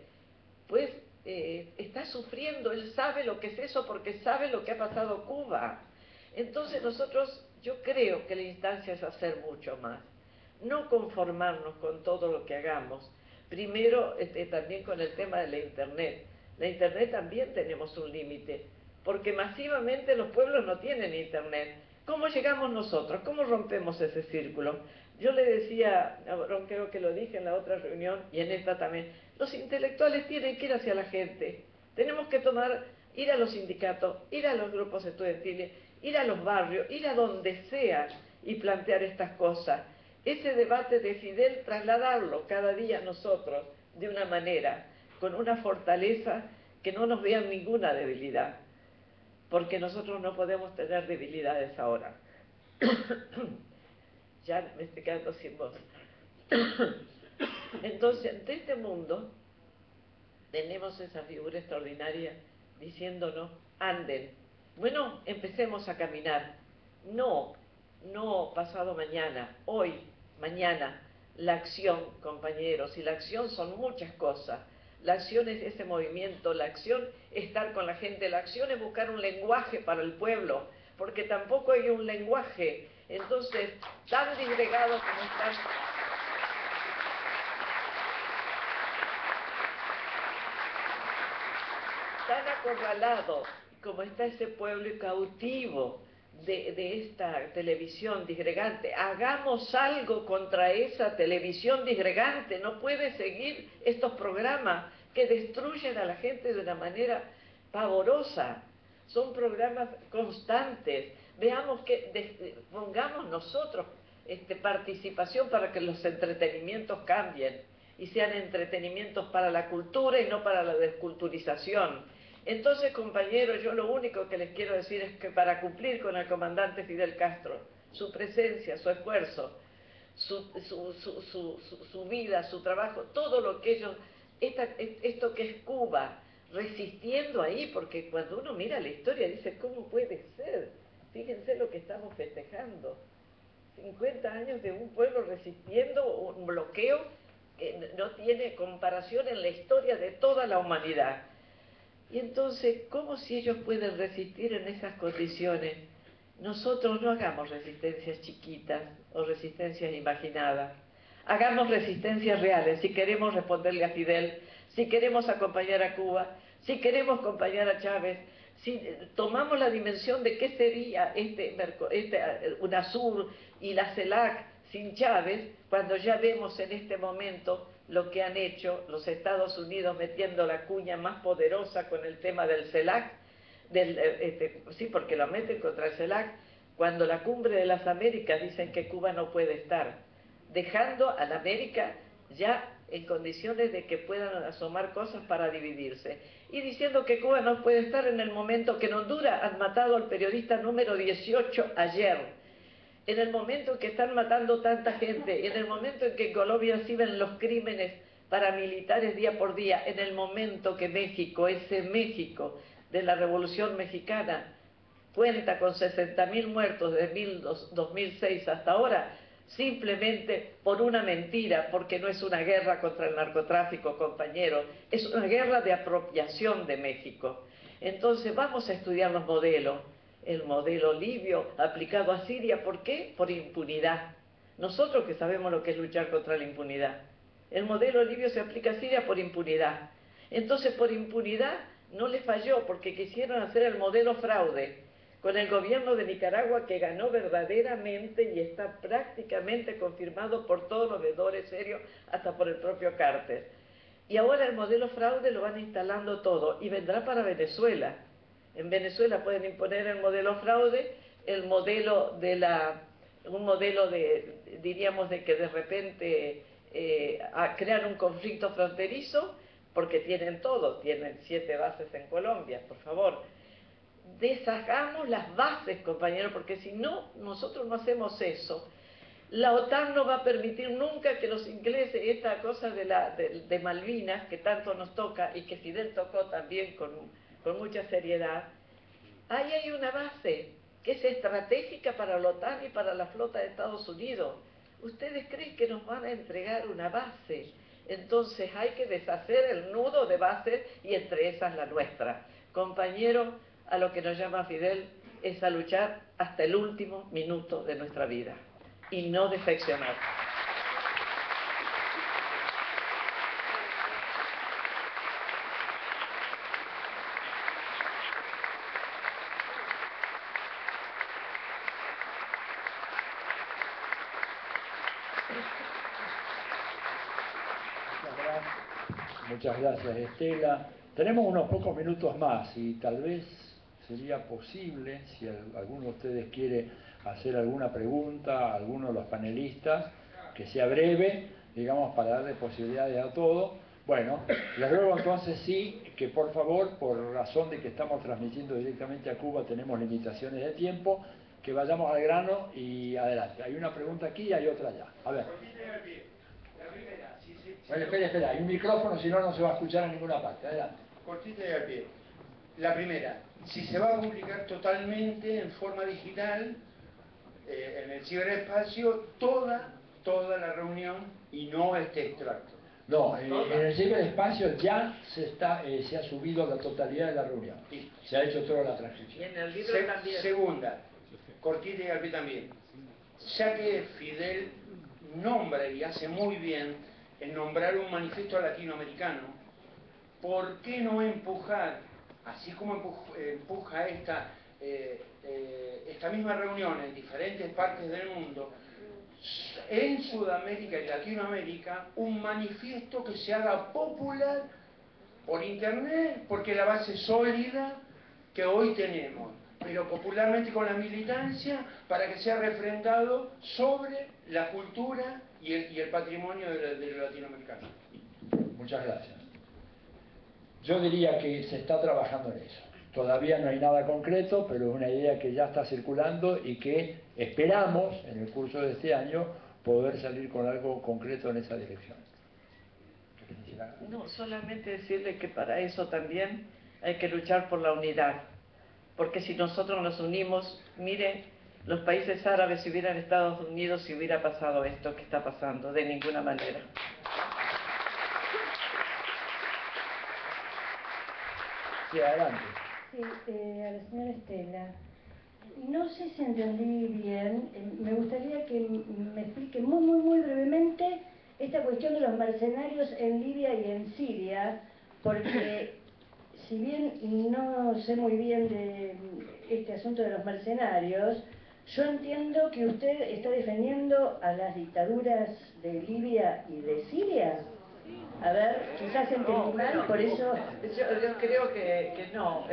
Speaker 2: pues está sufriendo, él sabe lo que es eso porque sabe lo que ha pasado Cuba. Entonces nosotros, yo creo que la instancia es hacer mucho más, no conformarnos con todo lo que hagamos. Primero, también con el tema de la Internet. La Internet también tenemos un límite, porque masivamente los pueblos no tienen Internet. ¿Cómo llegamos nosotros? ¿Cómo rompemos ese círculo? Yo le decía, creo que lo dije en la otra reunión y en esta también, los intelectuales tienen que ir hacia la gente. Tenemos que ir a los sindicatos, ir a los grupos estudiantiles, ir a los barrios, ir a donde sea y plantear estas cosas. Ese debate de Fidel, trasladarlo cada día a nosotros de una manera, con una fortaleza que no nos vean ninguna debilidad, porque nosotros no podemos tener debilidades ahora. ya me estoy quedando sin voz. Entonces, ante este mundo, tenemos esa figura extraordinaria diciéndonos, anden. Bueno, empecemos a caminar. No pasado mañana, hoy, mañana. La acción, compañeros, y la acción son muchas cosas. La acción es ese movimiento, la acción es estar con la gente, la acción es buscar un lenguaje para el pueblo, porque tampoco hay un lenguaje. Entonces, tan disgregado como están, tan acorralado como está ese pueblo cautivo de esta televisión disgregante. Hagamos algo contra esa televisión disgregante. No puede seguir estos programas que destruyen a la gente de una manera pavorosa. Son programas constantes. Veamos que pongamos nosotros participación para que los entretenimientos cambien y sean entretenimientos para la cultura y no para la desculturización. Entonces, compañeros, yo lo único que les quiero decir es que para cumplir con el comandante Fidel Castro, su presencia, su esfuerzo, su vida, su trabajo, todo lo que ellos, esto que es Cuba, resistiendo ahí, porque cuando uno mira la historia dice, ¿cómo puede ser? Fíjense lo que estamos festejando. 50 años de un pueblo resistiendo un bloqueo que no tiene comparación en la historia de toda la humanidad. Y entonces, ¿cómo si ellos pueden resistir en esas condiciones? Nosotros no hagamos resistencias chiquitas o resistencias imaginadas. Hagamos resistencias reales si queremos responderle a Fidel, si queremos acompañar a Cuba, si queremos acompañar a Chávez, si tomamos la dimensión de qué sería UNASUR y la CELAC sin Chávez, cuando ya vemos en este momento lo que han hecho los Estados Unidos metiendo la cuña más poderosa con el tema del CELAC, sí, porque lo meten contra el CELAC, cuando la cumbre de las Américas dicen que Cuba no puede estar, dejando a la América ya en condiciones de que puedan asomar cosas para dividirse, y diciendo que Cuba no puede estar en el momento que en Honduras han matado al periodista número 18 ayer, en el momento en que están matando tanta gente, en el momento en que en Colombia siguen los crímenes paramilitares día por día, en el momento que México, ese México de la Revolución Mexicana, cuenta con 60.000 muertos desde 2006 hasta ahora, simplemente por una mentira, porque no es una guerra contra el narcotráfico, compañeros, es una guerra de apropiación de México. Entonces vamos a estudiar los modelos. El modelo libio aplicado a Siria, ¿por qué? Por impunidad. Nosotros que sabemos lo que es luchar contra la impunidad. El modelo libio se aplica a Siria por impunidad. Entonces, por impunidad no les falló, porque quisieron hacer el modelo fraude con el gobierno de Nicaragua, que ganó verdaderamente y está prácticamente confirmado por todos los veedores serios, hasta por el propio Carter. Y ahora el modelo fraude lo van instalando todo, y vendrá para Venezuela. En Venezuela pueden imponer el modelo fraude, el modelo un modelo diríamos, de que de repente crear un conflicto fronterizo, porque tienen todo, tienen 7 bases en Colombia, por favor. Deshagamos las bases, compañeros, porque si no, nosotros no hacemos eso. La OTAN no va a permitir nunca que los ingleses, esta cosa de Malvinas, que tanto nos toca y que Fidel tocó también con mucha seriedad, ahí hay una base que es estratégica para la OTAN y para la flota de Estados Unidos. ¿Ustedes creen que nos van a entregar una base? Entonces hay que deshacer el nudo de bases, y entre esas la nuestra. Compañeros, a lo que nos llama Fidel es a luchar hasta el último minuto de nuestra vida y no defeccionar.
Speaker 11: Muchas gracias, Estela. Tenemos unos pocos minutos más y tal vez sería posible, si alguno de ustedes quiere hacer alguna pregunta a alguno de los panelistas, que sea breve, digamos, para darle posibilidades a todos. Bueno, les ruego entonces sí, que por favor, por razón de que estamos transmitiendo directamente a Cuba, tenemos limitaciones de tiempo, que vayamos al grano y adelante. Hay una pregunta aquí y hay otra allá. A ver. Bueno, espera, hay un micrófono, si no, no se va a escuchar en ninguna parte. Adelante.
Speaker 10: Cortita y al pie. La primera, si se va a publicar totalmente en forma digital, en el ciberespacio, toda la reunión y no este extracto.
Speaker 11: No, en el ciberespacio ya se ha subido la totalidad de la reunión. Se ha hecho toda la transcripción.
Speaker 2: Y en el libro también.
Speaker 10: Segunda, cortita y al pie también. Ya que Fidel nombra y hace muy bien en nombrar un manifiesto latinoamericano, ¿por qué no empujar, así como empuja esta misma reunión en diferentes partes del mundo, en Sudamérica y Latinoamérica, un manifiesto que se haga popular por internet, porque la base sólida que hoy tenemos, pero popularmente con la militancia, para que sea refrendado sobre la cultura y el patrimonio de los latinoamericanos?
Speaker 11: Muchas gracias. Yo diría que se está trabajando en eso. Todavía no hay nada concreto, pero es una idea que ya está circulando y que esperamos, en el curso de este año, poder salir con algo concreto en esa dirección.
Speaker 2: No, solamente decirle que para eso también hay que luchar por la unidad. Porque si nosotros nos unimos, miren, los países árabes si hubieran Estados Unidos, si hubiera pasado esto que está pasando, de ninguna manera.
Speaker 11: Sí, adelante.
Speaker 12: Sí, a la señora Estela. No sé si entendí bien, me gustaría que me explique muy brevemente esta cuestión de los mercenarios en Libia y en Siria, porque si bien no sé muy bien de este asunto de los mercenarios, yo entiendo que usted está defendiendo a las dictaduras de Libia y de Siria. A ver, quizás entendí mal, por eso...
Speaker 2: Yo creo que no.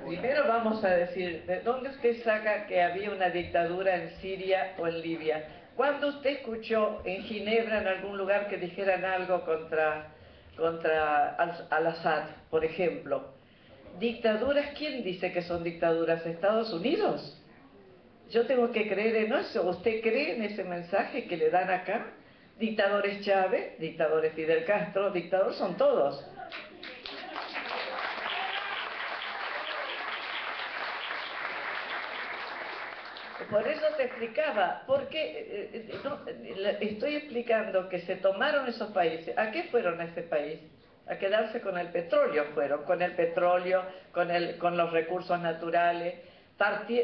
Speaker 2: Primero vamos a decir, ¿de dónde usted saca que había una dictadura en Siria o en Libia? ¿Cuándo usted escuchó en Ginebra, en algún lugar, que dijeran algo contra Al-Assad, por ejemplo? ¿Dictaduras? ¿Quién dice que son dictaduras? ¿Estados Unidos? Yo tengo que creer en eso. ¿Usted cree en ese mensaje que le dan acá? Dictadores Chávez, dictadores Fidel Castro, dictadores son todos. Por eso te explicaba, porque estoy explicando que se tomaron esos países. ¿A qué fueron a ese país? A quedarse con el petróleo fueron, con el petróleo, con los recursos naturales.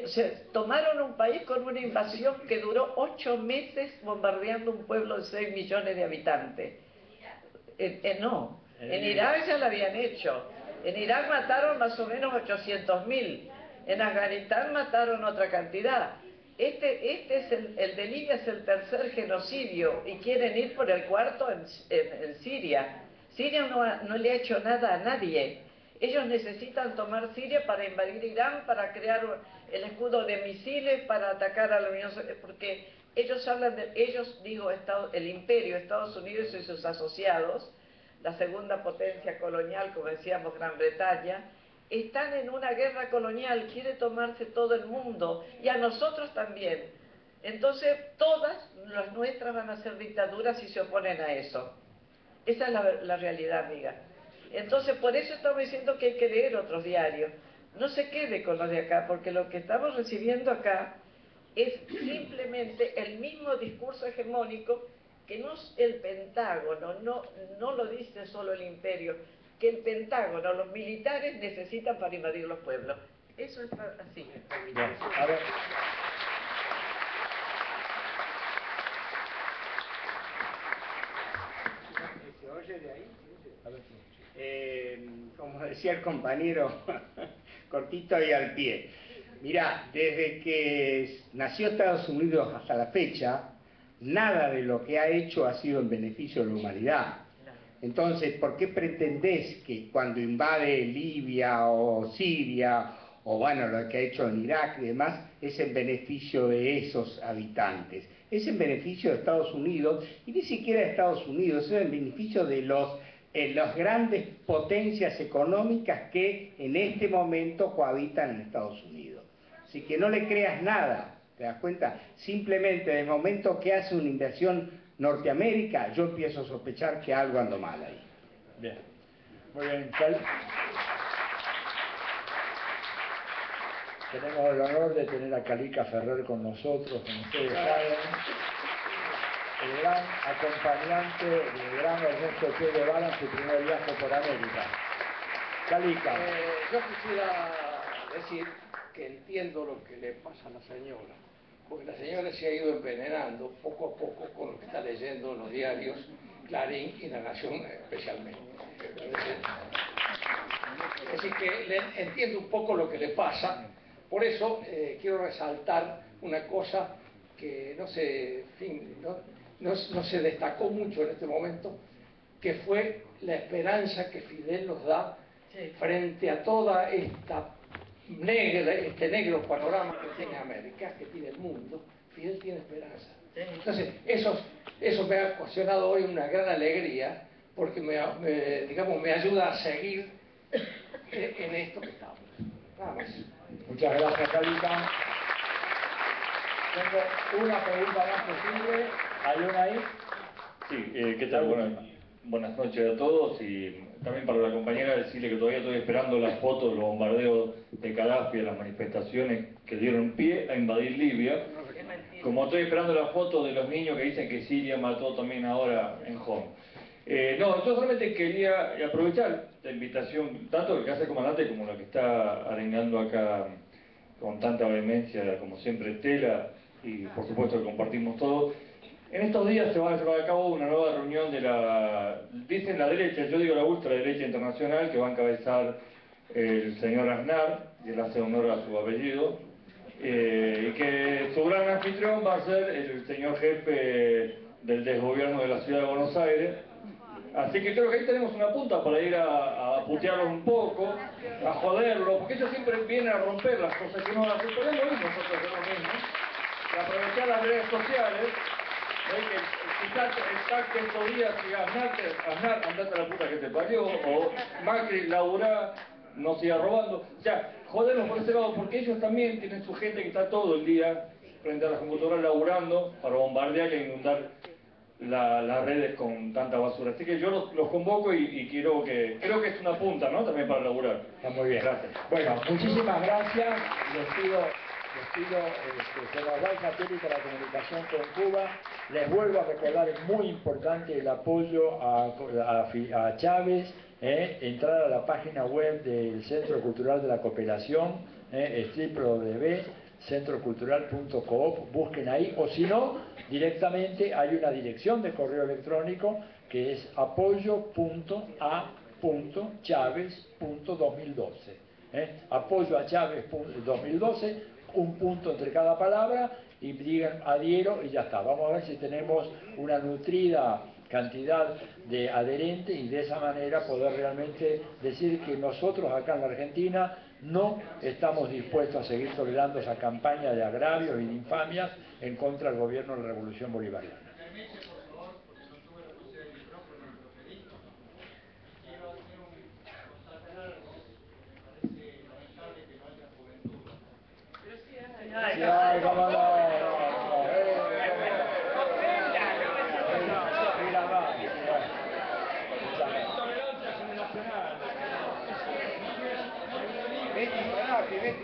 Speaker 2: Se tomaron un país con una invasión que duró 8 meses bombardeando un pueblo de 6 millones de habitantes. No, en Irak ya lo habían hecho. En Irak mataron más o menos 800.000. En Afganistán mataron otra cantidad. Este es el de Libia, es el tercer genocidio y quieren ir por el cuarto en Siria. Siria no le ha hecho nada a nadie. Ellos necesitan tomar Siria para invadir Irán, para crear el escudo de misiles, para atacar a la Unión Soviética, porque ellos hablan de, el imperio, Estados Unidos y sus asociados, la segunda potencia colonial, como decíamos, Gran Bretaña, están en una guerra colonial, quiere tomarse todo el mundo, y a nosotros también. Entonces, todas las nuestras van a ser dictaduras si se oponen a eso. Esa es la realidad, amiga. Entonces, por eso estamos diciendo que hay que leer otros diarios. No se quede con los de acá, porque lo que estamos recibiendo acá es simplemente el mismo discurso hegemónico que el Pentágono, no lo dice solo el imperio, que el Pentágono, los militares necesitan para invadir los pueblos. Eso es así.
Speaker 11: A ver.
Speaker 10: ¿Se oye de ahí? Como decía el compañero, cortito y al pie. Mirá, desde que nació Estados Unidos hasta la fecha, nada de lo que ha hecho ha sido en beneficio de la humanidad. Entonces, ¿por qué pretendés que cuando invade Libia o Siria, o bueno, lo que ha hecho en Irak y demás, es en beneficio de esos habitantes? Es en beneficio de Estados Unidos, y ni siquiera de Estados Unidos, es en beneficio de las grandes potencias económicas que en este momento cohabitan en Estados Unidos. Así que no le creas nada, ¿te das cuenta? Simplemente, desde el momento que hace una inversión Norteamérica, yo empiezo a sospechar que algo anda mal ahí.
Speaker 11: Bien, muy bien. Tenemos el honor de tener a Calica Ferrer con nosotros, como ustedes saben, el gran acompañante del gran Ernesto Che Guevara en su primer viaje por América. Calica.
Speaker 13: Yo quisiera decir que entiendo lo que le pasa a la señora, porque la señora se ha ido envenenando poco a poco con lo que está leyendo en los diarios Clarín y La Nación especialmente. Es decir, que entiendo un poco lo que le pasa. Por eso quiero resaltar una cosa que no se destacó mucho en este momento, que fue la esperanza que Fidel nos da frente a toda este negro panorama que tiene América, que tiene el mundo. Fidel tiene esperanza. Entonces, eso me ha ocasionado hoy una gran alegría, porque me ayuda a seguir en esto que estamos. Nada más.
Speaker 11: Muchas gracias, Calica. Tengo una pregunta más posible. ¿Hay una ahí?
Speaker 14: Sí, ¿qué tal? Buenas noches a todos, y también para la compañera decirle que todavía estoy esperando las fotos de los bombardeos de Gaddafi, de las manifestaciones que dieron pie a invadir Libia, como estoy esperando las fotos de los niños que dicen que Siria mató también ahora en Home. No, yo solamente quería aprovechar la invitación, tanto del que hace el comandante como la que está arengando acá con tanta vehemencia, como siempre, Estela, y por supuesto que compartimos todo. En estos días se va a llevar a cabo una nueva reunión de dicen la derecha, yo digo la ultraderecha internacional, que va a encabezar el señor Aznar, y él hace honor a su apellido, y que su gran anfitrión va a ser el señor jefe del desgobierno de la ciudad de Buenos Aires. Así que creo que ahí tenemos una punta para ir a putearlos un poco, a joderlos, porque ellos siempre vienen a romper las cosas que no hacen. Podemos ir nosotros hacer lo mismo, y aprovechar las redes sociales. Quizás que estos días diga Aznar, andate a la puta que te parió, o Macri, laburá, no siga robando. O sea, joderlos por ese lado, porque ellos también tienen su gente que está todo el día frente a las computadoras laburando para bombardear e inundar las redes con tanta basura. Así que yo los convoco y creo que es una punta, ¿no? También para laburar.
Speaker 11: Está muy bien.
Speaker 14: Gracias.
Speaker 11: Bueno, muchísimas gracias. Les pido que nos da el satélite la comunicación con Cuba. Les vuelvo a recordar, es muy importante el apoyo a Chávez, entrar a la página web del Centro Cultural de la Cooperación, es www.centrocultural.coop, busquen ahí, o si no, directamente hay una dirección de correo electrónico que es apoyo.a.chaves.2012. Apoyo a Chávez 2012, un punto entre cada palabra, y digan adhiero y ya está. Vamos a ver si tenemos una nutrida cantidad de adherentes y de esa manera poder realmente decir que nosotros acá en la Argentina no estamos dispuestos a seguir tolerando esa campaña de agravios y de infamias en contra del gobierno de la Revolución Bolivariana. Ay, cómo no. Betty,